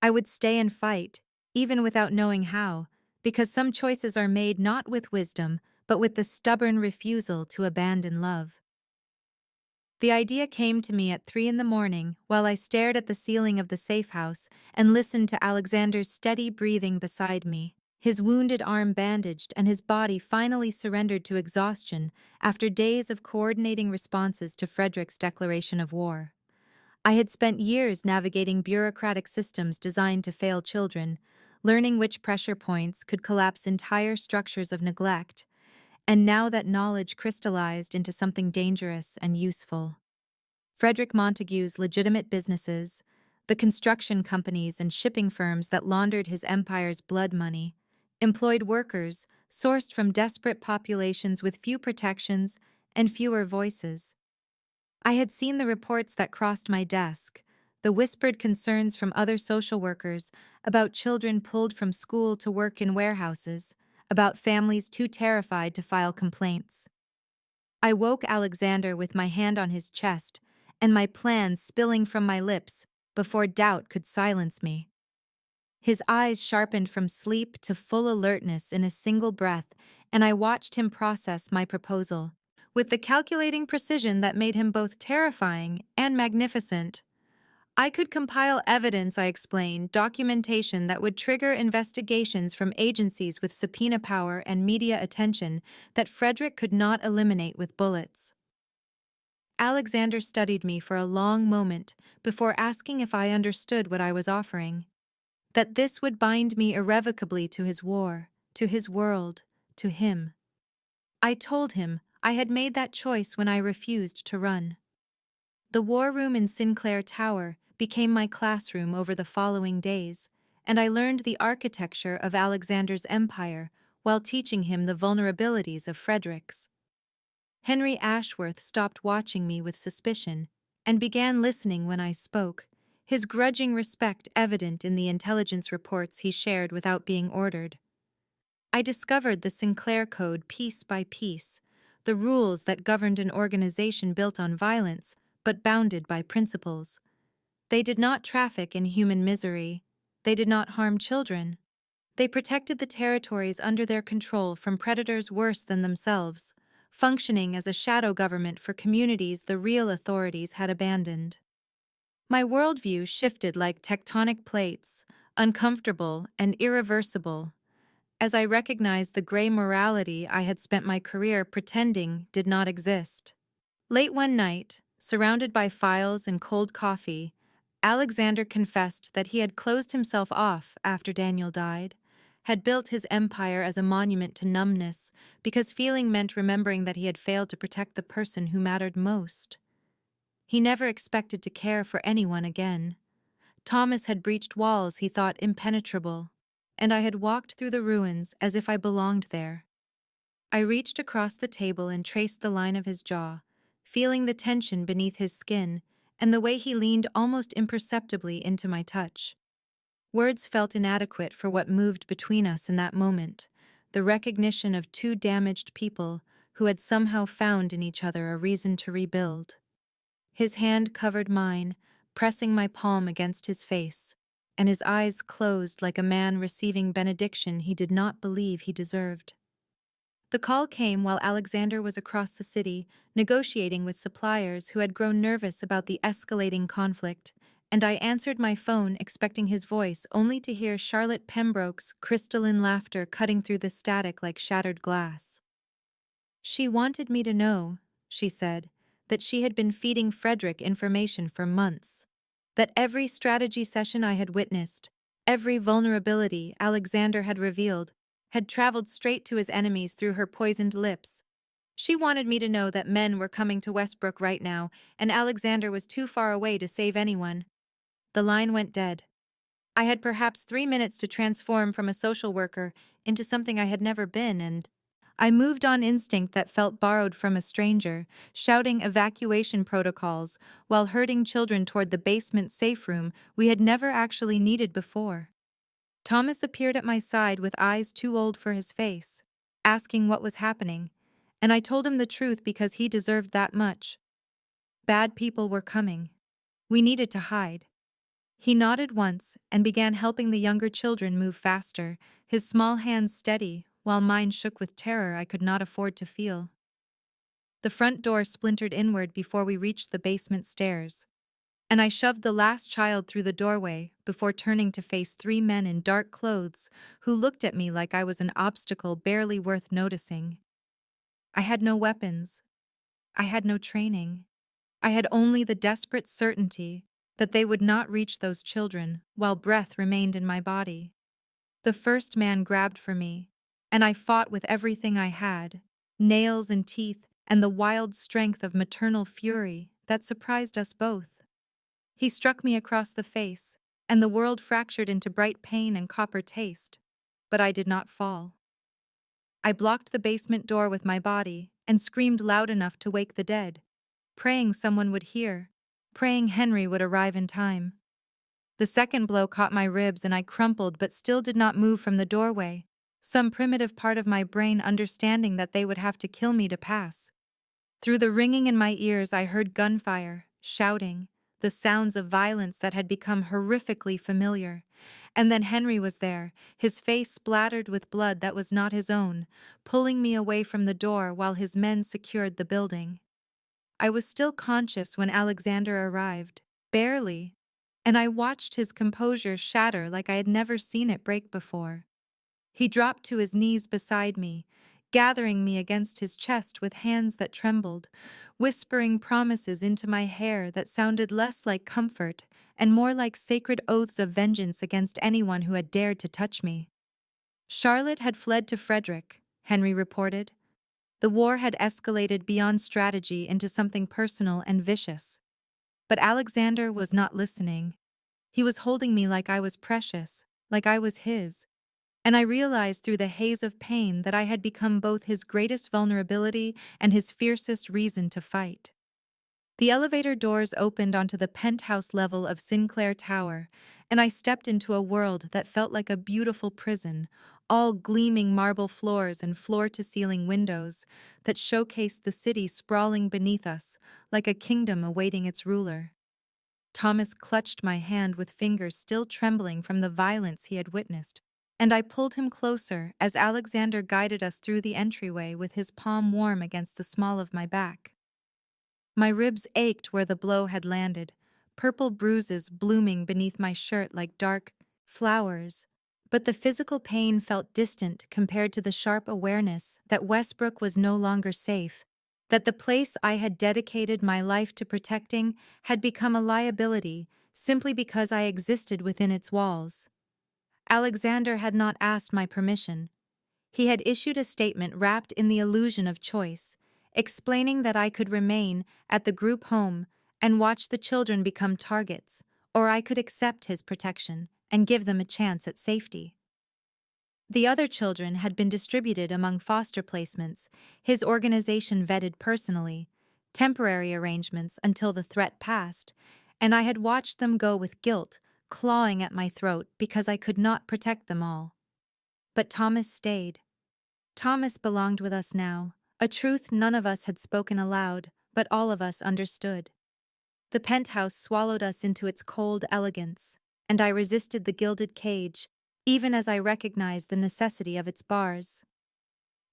I would stay and fight, even without knowing how, because some choices are made not with wisdom, but with the stubborn refusal to abandon love. The idea came to me at 3 in the morning while I stared at the ceiling of the safe house and listened to Alexander's steady breathing beside me, his wounded arm bandaged and his body finally surrendered to exhaustion after days of coordinating responses to Frederick's declaration of war. I had spent years navigating bureaucratic systems designed to fail children, learning which pressure points could collapse entire structures of neglect, and now that knowledge crystallized into something dangerous and useful. Frederick Montague's legitimate businesses, the construction companies and shipping firms that laundered his empire's blood money, employed workers sourced from desperate populations with few protections and fewer voices. I had seen the reports that crossed my desk, the whispered concerns from other social workers about children pulled from school to work in warehouses, about families too terrified to file complaints. I woke Alexander with my hand on his chest and my plans spilling from my lips before doubt could silence me. His eyes sharpened from sleep to full alertness in a single breath, and I watched him process my proposal with the calculating precision that made him both terrifying and magnificent. I could compile evidence, I explained, documentation that would trigger investigations from agencies with subpoena power and media attention that Frederick could not eliminate with bullets. Alexander studied me for a long moment before asking if I understood what I was offering. That this would bind me irrevocably to his war, to his world, to him. I told him I had made that choice when I refused to run. The war room in Sinclair Tower became my classroom over the following days, and I learned the architecture of Alexander's empire while teaching him the vulnerabilities of Frederick's. Henry Ashworth stopped watching me with suspicion and began listening when I spoke, his grudging respect evident in the intelligence reports he shared without being ordered. I discovered the Sinclair Code piece by piece, the rules that governed an organization built on violence but bounded by principles. They did not traffic in human misery. They did not harm children. They protected the territories under their control from predators worse than themselves, functioning as a shadow government for communities the real authorities had abandoned. My worldview shifted like tectonic plates, uncomfortable and irreversible, as I recognized the gray morality I had spent my career pretending did not exist. Late one night, surrounded by files and cold coffee, Alexander confessed that he had closed himself off after Daniel died, had built his empire as a monument to numbness because feeling meant remembering that he had failed to protect the person who mattered most. He never expected to care for anyone again. Thomas had breached walls he thought impenetrable, and I had walked through the ruins as if I belonged there. I reached across the table and traced the line of his jaw, feeling the tension beneath his skin and the way he leaned almost imperceptibly into my touch. Words felt inadequate for what moved between us in that moment, the recognition of two damaged people who had somehow found in each other a reason to rebuild. His hand covered mine, pressing my palm against his face, and his eyes closed like a man receiving benediction he did not believe he deserved. The call came while Alexander was across the city, negotiating with suppliers who had grown nervous about the escalating conflict, and I answered my phone expecting his voice only to hear Charlotte Pembroke's crystalline laughter cutting through the static like shattered glass. She wanted me to know, she said, that she had been feeding Frederick information for months, that every strategy session I had witnessed, every vulnerability Alexander had revealed, had traveled straight to his enemies through her poisoned lips. She wanted me to know that men were coming to Westbrook right now, and Alexander was too far away to save anyone. The line went dead. I had perhaps 3 minutes to transform from a social worker into something I had never been, and I moved on instinct that felt borrowed from a stranger, shouting evacuation protocols while herding children toward the basement safe room we had never actually needed before. Thomas appeared at my side with eyes too old for his face, asking what was happening, and I told him the truth because he deserved that much. Bad people were coming. We needed to hide. He nodded once and began helping the younger children move faster, his small hands steady, while mine shook with terror I could not afford to feel. The front door splintered inward before we reached the basement stairs, and I shoved the last child through the doorway before turning to face 3 men in dark clothes who looked at me like I was an obstacle barely worth noticing. I had no weapons. I had no training. I had only the desperate certainty that they would not reach those children while breath remained in my body. The first man grabbed for me, and I fought with everything I had, nails and teeth and the wild strength of maternal fury that surprised us both. He struck me across the face, and the world fractured into bright pain and copper taste, but I did not fall. I blocked the basement door with my body and screamed loud enough to wake the dead, praying someone would hear, praying Henry would arrive in time. The second blow caught my ribs and I crumpled but still did not move from the doorway, some primitive part of my brain understanding that they would have to kill me to pass. Through the ringing in my ears I heard gunfire, shouting, the sounds of violence that had become horrifically familiar. And then Henry was there, his face splattered with blood that was not his own, pulling me away from the door while his men secured the building. I was still conscious when Alexander arrived, barely, and I watched his composure shatter like I had never seen it break before. He dropped to his knees beside me, gathering me against his chest with hands that trembled, whispering promises into my hair that sounded less like comfort and more like sacred oaths of vengeance against anyone who had dared to touch me. Charlotte had fled to Frederick, Henry reported. The war had escalated beyond strategy into something personal and vicious. But Alexander was not listening. He was holding me like I was precious, like I was his. And I realized through the haze of pain that I had become both his greatest vulnerability and his fiercest reason to fight. The elevator doors opened onto the penthouse level of Sinclair Tower, and I stepped into a world that felt like a beautiful prison, all gleaming marble floors and floor-to-ceiling windows that showcased the city sprawling beneath us, like a kingdom awaiting its ruler. Thomas clutched my hand with fingers still trembling from the violence he had witnessed, and I pulled him closer as Alexander guided us through the entryway with his palm warm against the small of my back. My ribs ached where the blow had landed, purple bruises blooming beneath my shirt like dark flowers, but the physical pain felt distant compared to the sharp awareness that Westbrook was no longer safe, that the place I had dedicated my life to protecting had become a liability simply because I existed within its walls. Alexander had not asked my permission. He had issued a statement wrapped in the illusion of choice, explaining that I could remain at the group home and watch the children become targets, or I could accept his protection and give them a chance at safety. The other children had been distributed among foster placements, his organization vetted personally, temporary arrangements until the threat passed, and I had watched them go with guilt, clawing at my throat because I could not protect them all. But Thomas stayed. Thomas belonged with us now, a truth none of us had spoken aloud, but all of us understood. The penthouse swallowed us into its cold elegance, and I resisted the gilded cage, even as I recognized the necessity of its bars.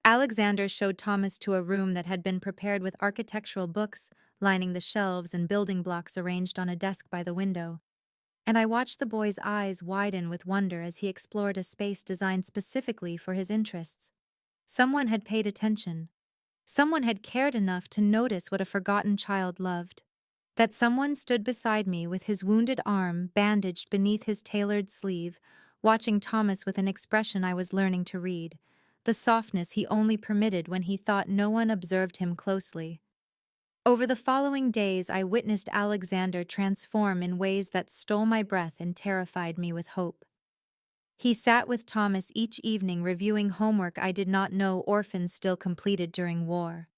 Alexander showed Thomas to a room that had been prepared with architectural books lining the shelves and building blocks arranged on a desk by the window, and I watched the boy's eyes widen with wonder as he explored a space designed specifically for his interests. Someone had paid attention. Someone had cared enough to notice what a forgotten child loved. That someone stood beside me with his wounded arm bandaged beneath his tailored sleeve, watching Thomas with an expression I was learning to read, the softness he only permitted when he thought no one observed him closely. Over the following days, I witnessed Alexander transform in ways that stole my breath and terrified me with hope. He sat with Thomas each evening reviewing homework I did not know orphans still completed during war.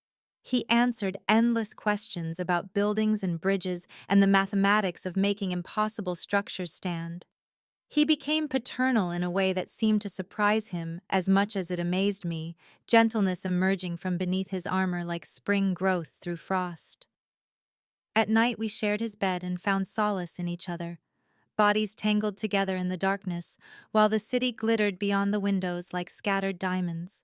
He answered endless questions about buildings and bridges and the mathematics of making impossible structures stand. He became paternal in a way that seemed to surprise him as much as it amazed me, gentleness emerging from beneath his armor like spring growth through frost. At night we shared his bed and found solace in each other, bodies tangled together in the darkness, while the city glittered beyond the windows like scattered diamonds.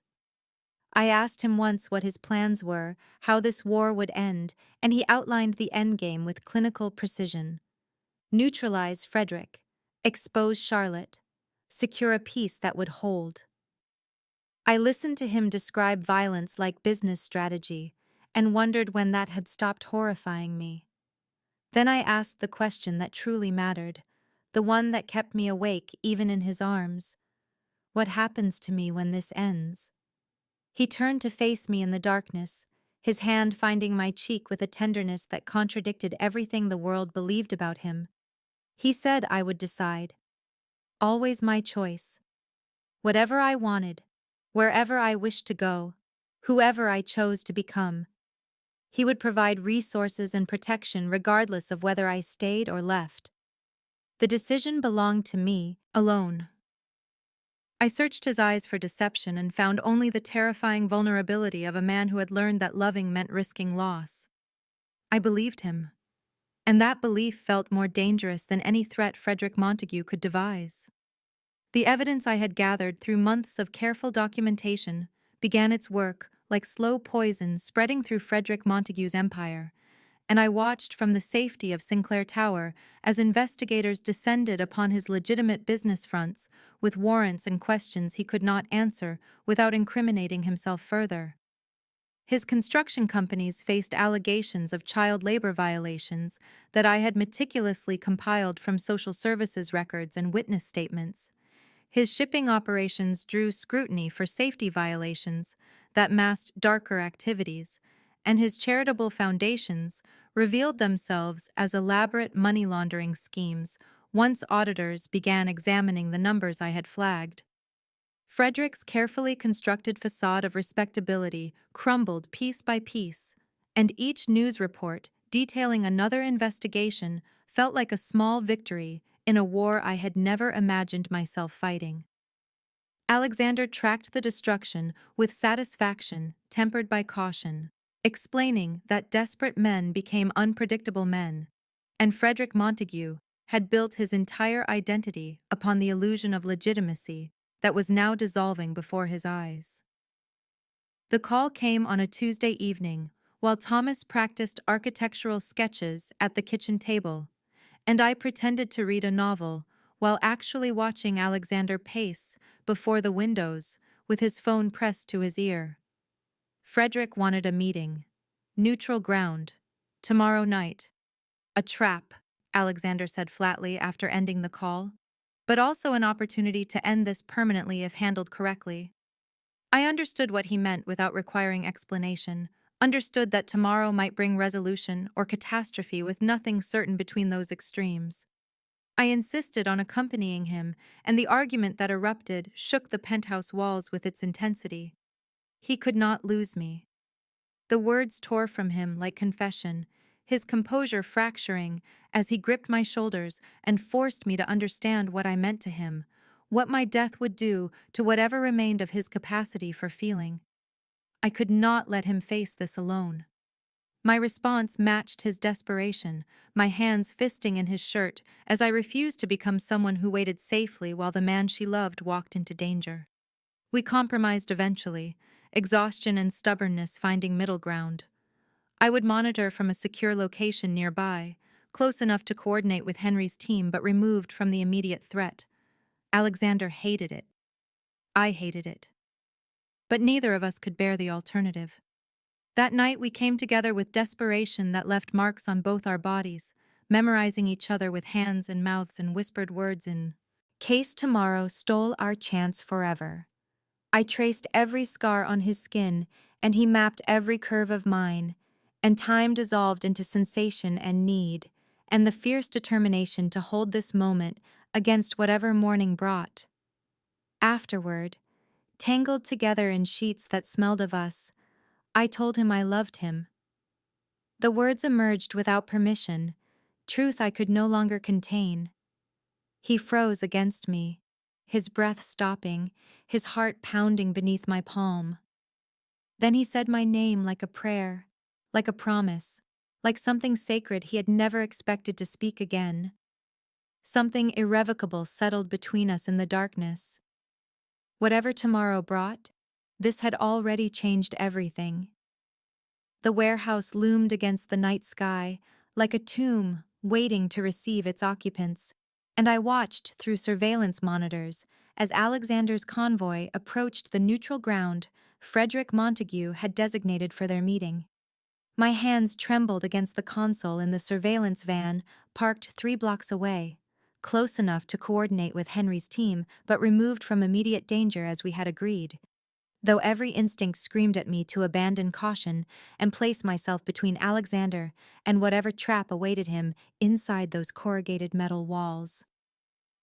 I asked him once what his plans were, how this war would end, and he outlined the endgame with clinical precision. Neutralize Frederick, expose Charlotte, secure a peace that would hold. I listened to him describe violence like business strategy, and wondered when that had stopped horrifying me. Then I asked the question that truly mattered, the one that kept me awake even in his arms. What happens to me when this ends? He turned to face me in the darkness, his hand finding my cheek with a tenderness that contradicted everything the world believed about him. He said I would decide. Always my choice. Whatever I wanted, wherever I wished to go, whoever I chose to become. He would provide resources and protection regardless of whether I stayed or left. The decision belonged to me, alone. I searched his eyes for deception and found only the terrifying vulnerability of a man who had learned that loving meant risking loss. I believed him, and that belief felt more dangerous than any threat Frederick Montague could devise. The evidence I had gathered through months of careful documentation began its work like slow poison spreading through Frederick Montague's empire, and I watched from the safety of Sinclair Tower as investigators descended upon his legitimate business fronts with warrants and questions he could not answer without incriminating himself further. His construction companies faced allegations of child labor violations that I had meticulously compiled from social services records and witness statements. His shipping operations drew scrutiny for safety violations that masked darker activities, and his charitable foundations revealed themselves as elaborate money laundering schemes once auditors began examining the numbers I had flagged. Frederick's carefully constructed facade of respectability crumbled piece by piece, and each news report detailing another investigation felt like a small victory in a war I had never imagined myself fighting. Alexander tracked the destruction with satisfaction tempered by caution, explaining that desperate men became unpredictable men, and Frederick Montague had built his entire identity upon the illusion of legitimacy that was now dissolving before his eyes. The call came on a Tuesday evening, while Thomas practiced architectural sketches at the kitchen table, and I pretended to read a novel while actually watching Alexander pace before the windows with his phone pressed to his ear. Frederick wanted a meeting. Neutral ground. Tomorrow night. A trap, Alexander said flatly after ending the call, but also an opportunity to end this permanently if handled correctly. I understood what he meant without requiring explanation, understood that tomorrow might bring resolution or catastrophe with nothing certain between those extremes. I insisted on accompanying him, and the argument that erupted shook the penthouse walls with its intensity. He could not lose me. The words tore from him like confession, his composure fracturing as he gripped my shoulders and forced me to understand what I meant to him, what my death would do to whatever remained of his capacity for feeling. I could not let him face this alone. My response matched his desperation, my hands fisting in his shirt as I refused to become someone who waited safely while the man she loved walked into danger. We compromised eventually, exhaustion and stubbornness finding middle ground. I would monitor from a secure location nearby, close enough to coordinate with Henry's team but removed from the immediate threat. Alexander hated it. I hated it. But neither of us could bear the alternative. That night we came together with desperation that left marks on both our bodies, memorizing each other with hands and mouths and whispered words in Case tomorrow stole our chance forever. I traced every scar on his skin, and he mapped every curve of mine, and time dissolved into sensation and need, and the fierce determination to hold this moment against whatever morning brought. Afterward, tangled together in sheets that smelled of us, I told him I loved him. The words emerged without permission, truth I could no longer contain. He froze against me, his breath stopping, his heart pounding beneath my palm. Then he said my name like a prayer, like a promise, like something sacred he had never expected to speak again. Something irrevocable settled between us in the darkness. Whatever tomorrow brought, this had already changed everything. The warehouse loomed against the night sky, like a tomb waiting to receive its occupants, and I watched through surveillance monitors as Alexander's convoy approached the neutral ground Frederick Montague had designated for their meeting. My hands trembled against the console in the surveillance van parked 3 blocks away, close enough to coordinate with Henry's team but removed from immediate danger as we had agreed. Though every instinct screamed at me to abandon caution and place myself between Alexander and whatever trap awaited him inside those corrugated metal walls.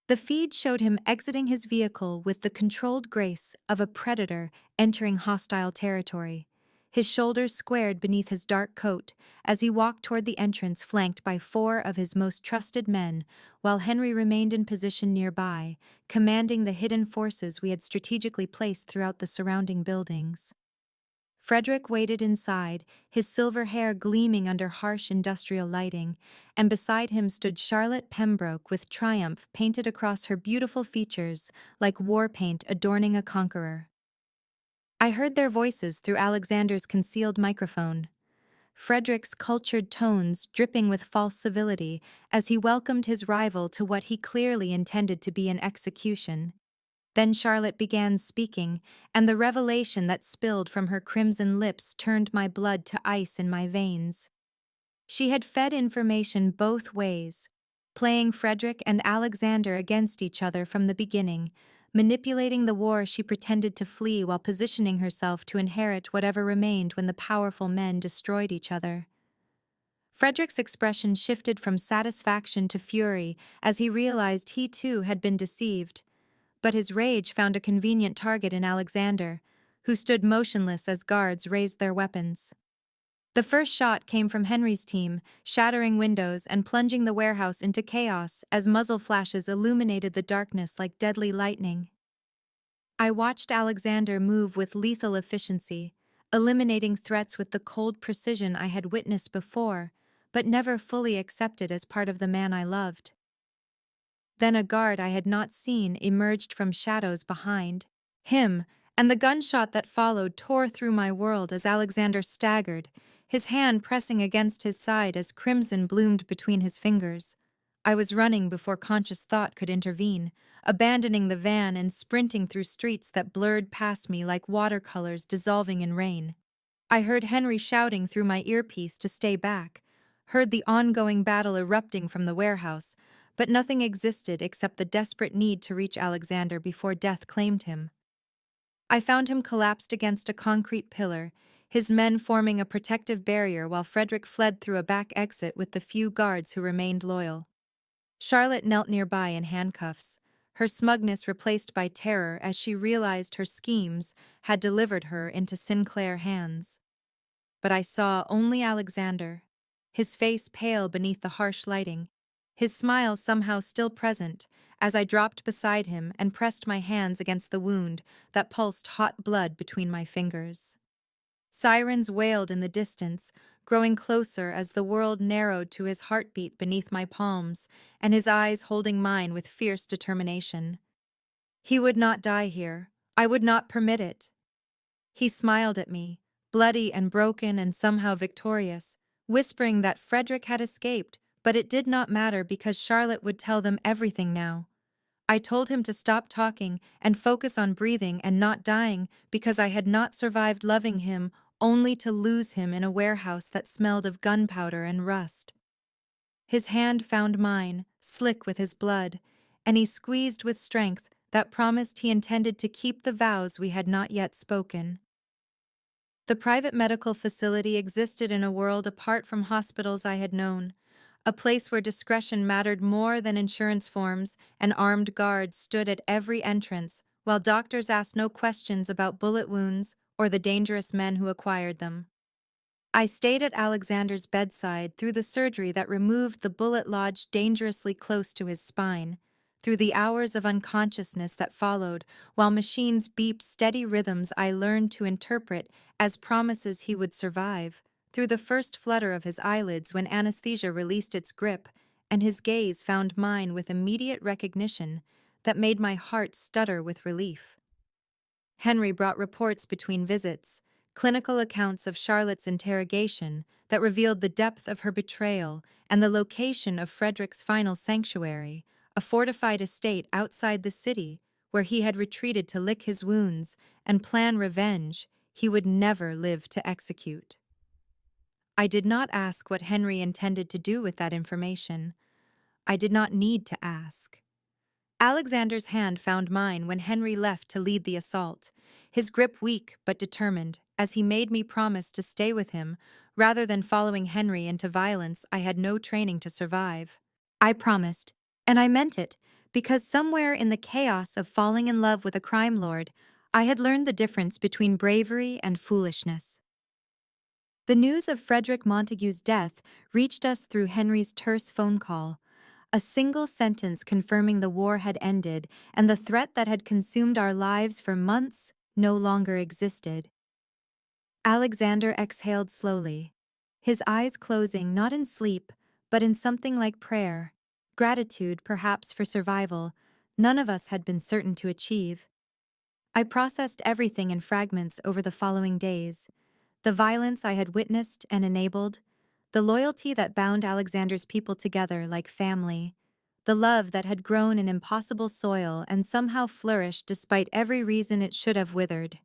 The feed showed him exiting his vehicle with the controlled grace of a predator entering hostile territory, his shoulders squared beneath his dark coat as he walked toward the entrance flanked by 4 of his most trusted men, while Henry remained in position nearby, commanding the hidden forces we had strategically placed throughout the surrounding buildings. Frederick waited inside, his silver hair gleaming under harsh industrial lighting, and beside him stood Charlotte Pembroke with triumph painted across her beautiful features like war paint adorning a conqueror. I heard their voices through Alexander's concealed microphone, Frederick's cultured tones dripping with false civility as he welcomed his rival to what he clearly intended to be an execution. Then Charlotte began speaking, and the revelation that spilled from her crimson lips turned my blood to ice in my veins. She had fed information both ways, playing Frederick and Alexander against each other from the beginning, manipulating the war she pretended to flee while positioning herself to inherit whatever remained when the powerful men destroyed each other. Frederick's expression shifted from satisfaction to fury as he realized he too had been deceived. But his rage found a convenient target in Alexander, who stood motionless as guards raised their weapons. The first shot came from Henry's team, shattering windows and plunging the warehouse into chaos as muzzle flashes illuminated the darkness like deadly lightning. I watched Alexander move with lethal efficiency, eliminating threats with the cold precision I had witnessed before, but never fully accepted as part of the man I loved. Then a guard I had not seen emerged from shadows behind him, and the gunshot that followed tore through my world as Alexander staggered, his hand pressing against his side as crimson bloomed between his fingers. I was running before conscious thought could intervene, abandoning the van and sprinting through streets that blurred past me like watercolors dissolving in rain. I heard Henry shouting through my earpiece to stay back, heard the ongoing battle erupting from the warehouse, but nothing existed except the desperate need to reach Alexander before death claimed him. I found him collapsed against a concrete pillar, his men forming a protective barrier while Frederick fled through a back exit with the few guards who remained loyal. Charlotte knelt nearby in handcuffs, her smugness replaced by terror as she realized her schemes had delivered her into Sinclair hands. But I saw only Alexander, his face pale beneath the harsh lighting, his smile somehow still present as I dropped beside him and pressed my hands against the wound that pulsed hot blood between my fingers. Sirens wailed in the distance, growing closer as the world narrowed to his heartbeat beneath my palms and his eyes holding mine with fierce determination. He would not die here. I would not permit it. He smiled at me, bloody and broken and somehow victorious, whispering that Frederick had escaped, but it did not matter because Charlotte would tell them everything now. I told him to stop talking and focus on breathing and not dying because I had not survived loving him only to lose him in a warehouse that smelled of gunpowder and rust. His hand found mine, slick with his blood, and he squeezed with strength that promised he intended to keep the vows we had not yet spoken. The private medical facility existed in a world apart from hospitals I had known, a place where discretion mattered more than insurance forms, and armed guards stood at every entrance, while doctors asked no questions about bullet wounds or the dangerous men who acquired them. I stayed at Alexander's bedside through the surgery that removed the bullet lodged dangerously close to his spine, through the hours of unconsciousness that followed, while machines beeped steady rhythms I learned to interpret as promises he would survive, through the first flutter of his eyelids when anesthesia released its grip, and his gaze found mine with immediate recognition that made my heart stutter with relief. Henry brought reports between visits, clinical accounts of Charlotte's interrogation that revealed the depth of her betrayal and the location of Frederick's final sanctuary, a fortified estate outside the city where he had retreated to lick his wounds and plan revenge he would never live to execute. I did not ask what Henry intended to do with that information. I did not need to ask. Alexander's hand found mine when Henry left to lead the assault, his grip weak but determined, as he made me promise to stay with him rather than following Henry into violence I had no training to survive. I promised, and I meant it, because somewhere in the chaos of falling in love with a crime lord, I had learned the difference between bravery and foolishness. The news of Frederick Montague's death reached us through Henry's terse phone call, a single sentence confirming the war had ended and the threat that had consumed our lives for months no longer existed. Alexander exhaled slowly, his eyes closing not in sleep, but in something like prayer, gratitude perhaps for survival none of us had been certain to achieve. I processed everything in fragments over the following days, the violence I had witnessed and enabled, the loyalty that bound Alexander's people together like family, the love that had grown in impossible soil and somehow flourished despite every reason it should have withered.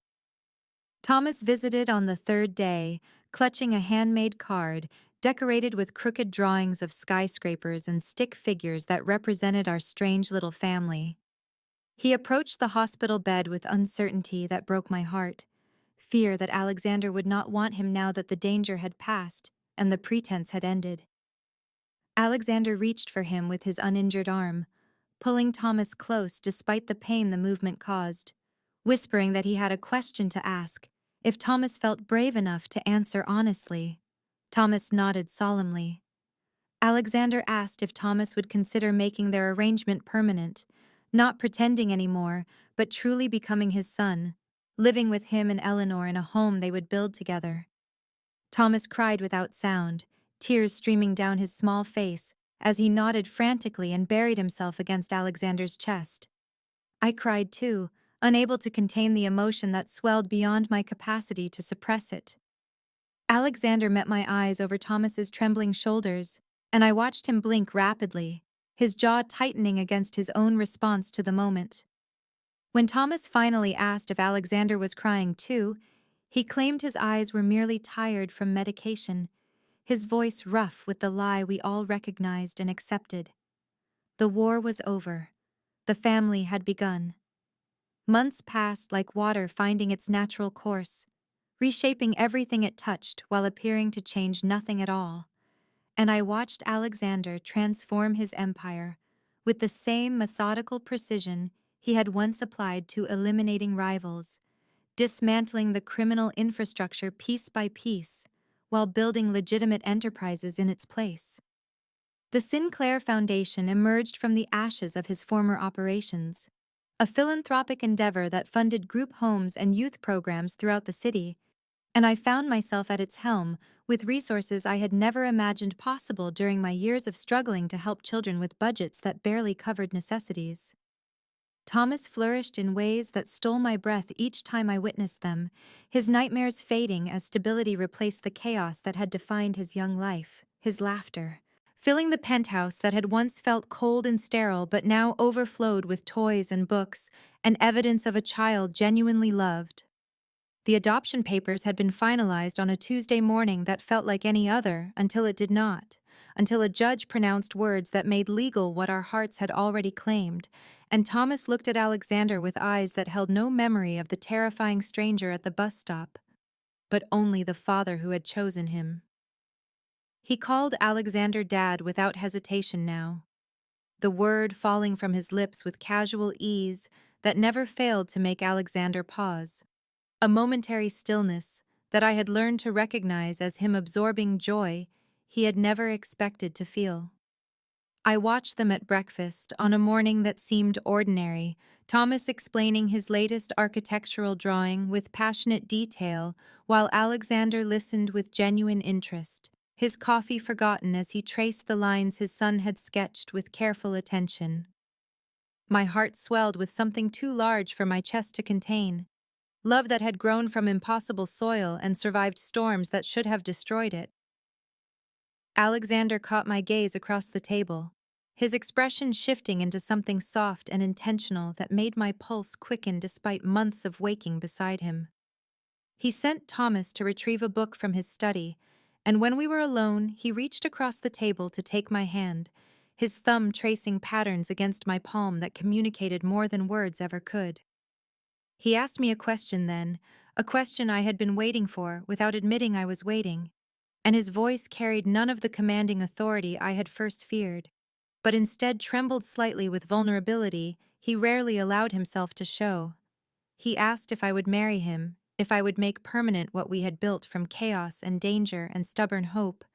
Thomas visited on the third day, clutching a handmade card decorated with crooked drawings of skyscrapers and stick figures that represented our strange little family. He approached the hospital bed with uncertainty that broke my heart, fear that Alexander would not want him now that the danger had passed and the pretense had ended. Alexander reached for him with his uninjured arm, pulling Thomas close despite the pain the movement caused, whispering that he had a question to ask, if Thomas felt brave enough to answer honestly. Thomas nodded solemnly. Alexander asked if Thomas would consider making their arrangement permanent, not pretending anymore, but truly becoming his son, living with him and Eleanor in a home they would build together. Thomas cried without sound, tears streaming down his small face as he nodded frantically and buried himself against Alexander's chest. I cried too, unable to contain the emotion that swelled beyond my capacity to suppress it. Alexander met my eyes over Thomas's trembling shoulders, and I watched him blink rapidly, his jaw tightening against his own response to the moment. When Thomas finally asked if Alexander was crying too, he claimed his eyes were merely tired from medication, his voice rough with the lie we all recognized and accepted. The war was over. The family had begun. Months passed like water finding its natural course, reshaping everything it touched while appearing to change nothing at all. And I watched Alexander transform his empire with the same methodical precision he had once applied to eliminating rivals, dismantling the criminal infrastructure piece by piece while building legitimate enterprises in its place. The Sinclair Foundation emerged from the ashes of his former operations, a philanthropic endeavor that funded group homes and youth programs throughout the city, and I found myself at its helm with resources I had never imagined possible during my years of struggling to help children with budgets that barely covered necessities. Thomas flourished in ways that stole my breath each time I witnessed them, his nightmares fading as stability replaced the chaos that had defined his young life, his laughter, filling the penthouse that had once felt cold and sterile but now overflowed with toys and books and evidence of a child genuinely loved. The adoption papers had been finalized on a Tuesday morning that felt like any other until it did not. until a judge pronounced words that made legal what our hearts had already claimed, and Thomas looked at Alexander with eyes that held no memory of the terrifying stranger at the bus stop, but only the father who had chosen him. He called Alexander Dad without hesitation now, the word falling from his lips with casual ease that never failed to make Alexander pause. A momentary stillness that I had learned to recognize as him absorbing joy he had never expected to feel. I watched them at breakfast on a morning that seemed ordinary, Thomas explaining his latest architectural drawing with passionate detail, while Alexander listened with genuine interest, his coffee forgotten as he traced the lines his son had sketched with careful attention. My heart swelled with something too large for my chest to contain. Love that had grown from impossible soil and survived storms that should have destroyed it. Alexander caught my gaze across the table, his expression shifting into something soft and intentional that made my pulse quicken despite months of waking beside him. He sent Thomas to retrieve a book from his study, and when we were alone, he reached across the table to take my hand, his thumb tracing patterns against my palm that communicated more than words ever could. He asked me a question then, a question I had been waiting for without admitting I was waiting, and his voice carried none of the commanding authority I had first feared, but instead trembled slightly with vulnerability he rarely allowed himself to show. He asked if I would marry him, if I would make permanent what we had built from chaos and danger and stubborn hope,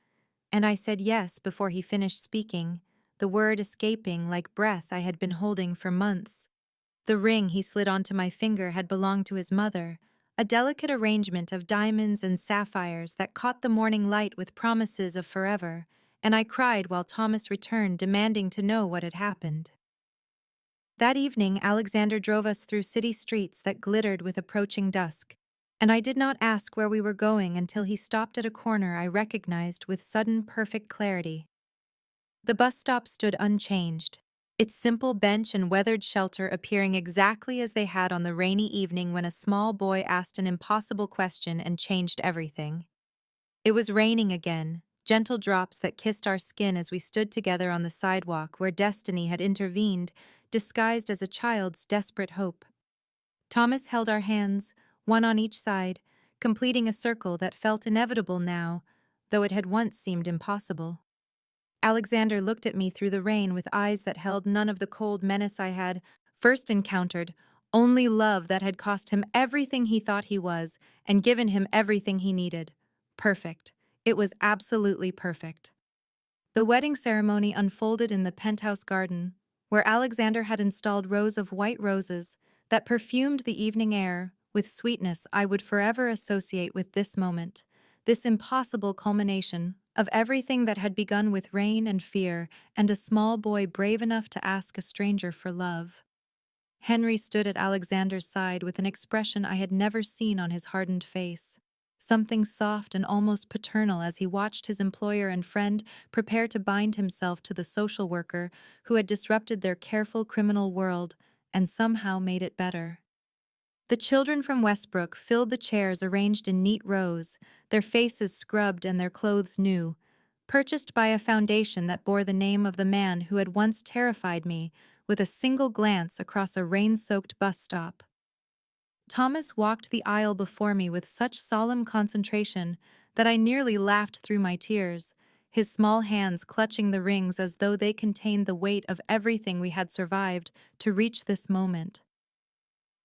and I said yes before he finished speaking, the word escaping like breath I had been holding for months. The ring he slid onto my finger had belonged to his mother, a delicate arrangement of diamonds and sapphires that caught the morning light with promises of forever, and I cried while Thomas returned demanding to know what had happened. That evening, Alexander drove us through city streets that glittered with approaching dusk, and I did not ask where we were going until he stopped at a corner I recognized with sudden perfect clarity. The bus stop stood unchanged, its simple bench and weathered shelter appearing exactly as they had on the rainy evening when a small boy asked an impossible question and changed everything. It was raining again, gentle drops that kissed our skin as we stood together on the sidewalk where destiny had intervened, disguised as a child's desperate hope. Thomas held our hands, one on each side, completing a circle that felt inevitable now, though it had once seemed impossible. Alexander looked at me through the rain with eyes that held none of the cold menace I had first encountered, only love that had cost him everything he thought he was and given him everything he needed. Perfect. It was absolutely perfect. The wedding ceremony unfolded in the penthouse garden, where Alexander had installed rows of white roses that perfumed the evening air with sweetness I would forever associate with this moment, this impossible culmination of everything that had begun with rain and fear and a small boy brave enough to ask a stranger for love. Henry stood at Alexander's side with an expression I had never seen on his hardened face, something soft and almost paternal as he watched his employer and friend prepare to bind himself to the social worker who had disrupted their careful criminal world and somehow made it better. The children from Westbrook filled the chairs arranged in neat rows, their faces scrubbed and their clothes new, purchased by a foundation that bore the name of the man who had once terrified me with a single glance across a rain-soaked bus stop. Thomas walked the aisle before me with such solemn concentration that I nearly laughed through my tears, his small hands clutching the rings as though they contained the weight of everything we had survived to reach this moment.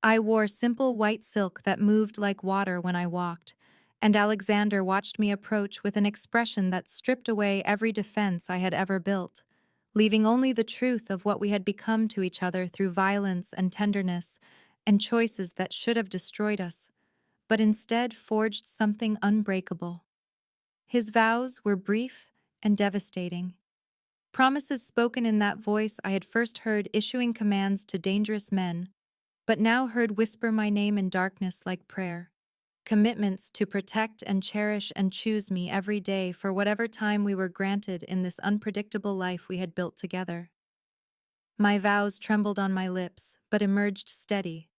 I wore simple white silk that moved like water when I walked, and Alexander watched me approach with an expression that stripped away every defense I had ever built, leaving only the truth of what we had become to each other through violence and tenderness and choices that should have destroyed us, but instead forged something unbreakable. His vows were brief and devastating. Promises spoken in that voice I had first heard issuing commands to dangerous men, but now heard whisper my name in darkness like prayer. Commitments to protect and cherish and choose me every day for whatever time we were granted in this unpredictable life we had built together. My vows trembled on my lips, but emerged steady.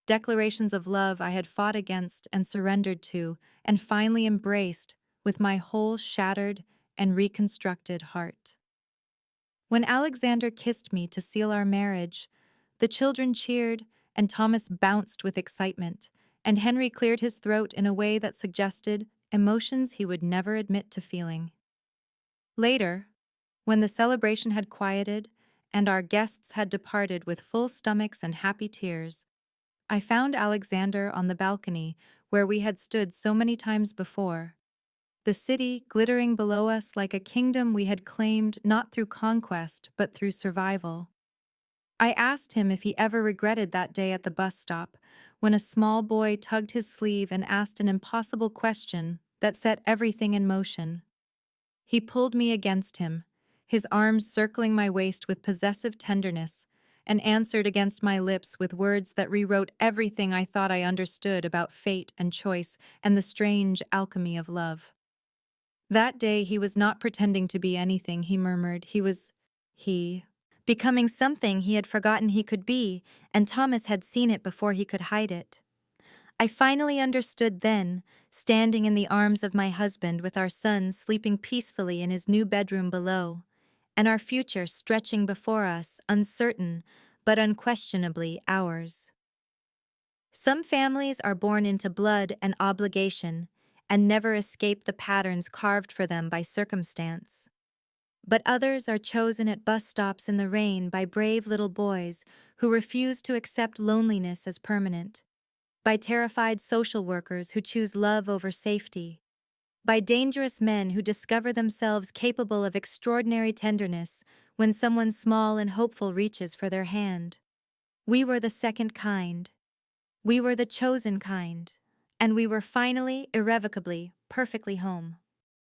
Declarations of love I had fought against and surrendered to, and finally embraced, with my whole shattered and reconstructed heart. When Alexander kissed me to seal our marriage, the children cheered and Thomas bounced with excitement, and Henry cleared his throat in a way that suggested emotions he would never admit to feeling. Later, when the celebration had quieted and our guests had departed with full stomachs and happy tears, I found Alexander on the balcony where we had stood so many times before, the city glittering below us like a kingdom we had claimed not through conquest but through survival. I asked him if he ever regretted that day at the bus stop, when a small boy tugged his sleeve and asked an impossible question that set everything in motion. He pulled me against him, his arms circling my waist with possessive tenderness, and answered against my lips with words that rewrote everything I thought I understood about fate and choice and the strange alchemy of love. That day he was not pretending to be anything, he murmured. He, becoming something he had forgotten he could be, and Thomas had seen it before he could hide it. I finally understood then, standing in the arms of my husband with our son sleeping peacefully in his new bedroom below, and our future stretching before us, uncertain, but unquestionably ours. Some families are born into blood and obligation, and never escape the patterns carved for them by circumstance. But others are chosen at bus stops in the rain by brave little boys who refuse to accept loneliness as permanent, by terrified social workers who choose love over safety, by dangerous men who discover themselves capable of extraordinary tenderness when someone small and hopeful reaches for their hand. We were the second kind. We were the chosen kind, and we were finally, irrevocably, perfectly home.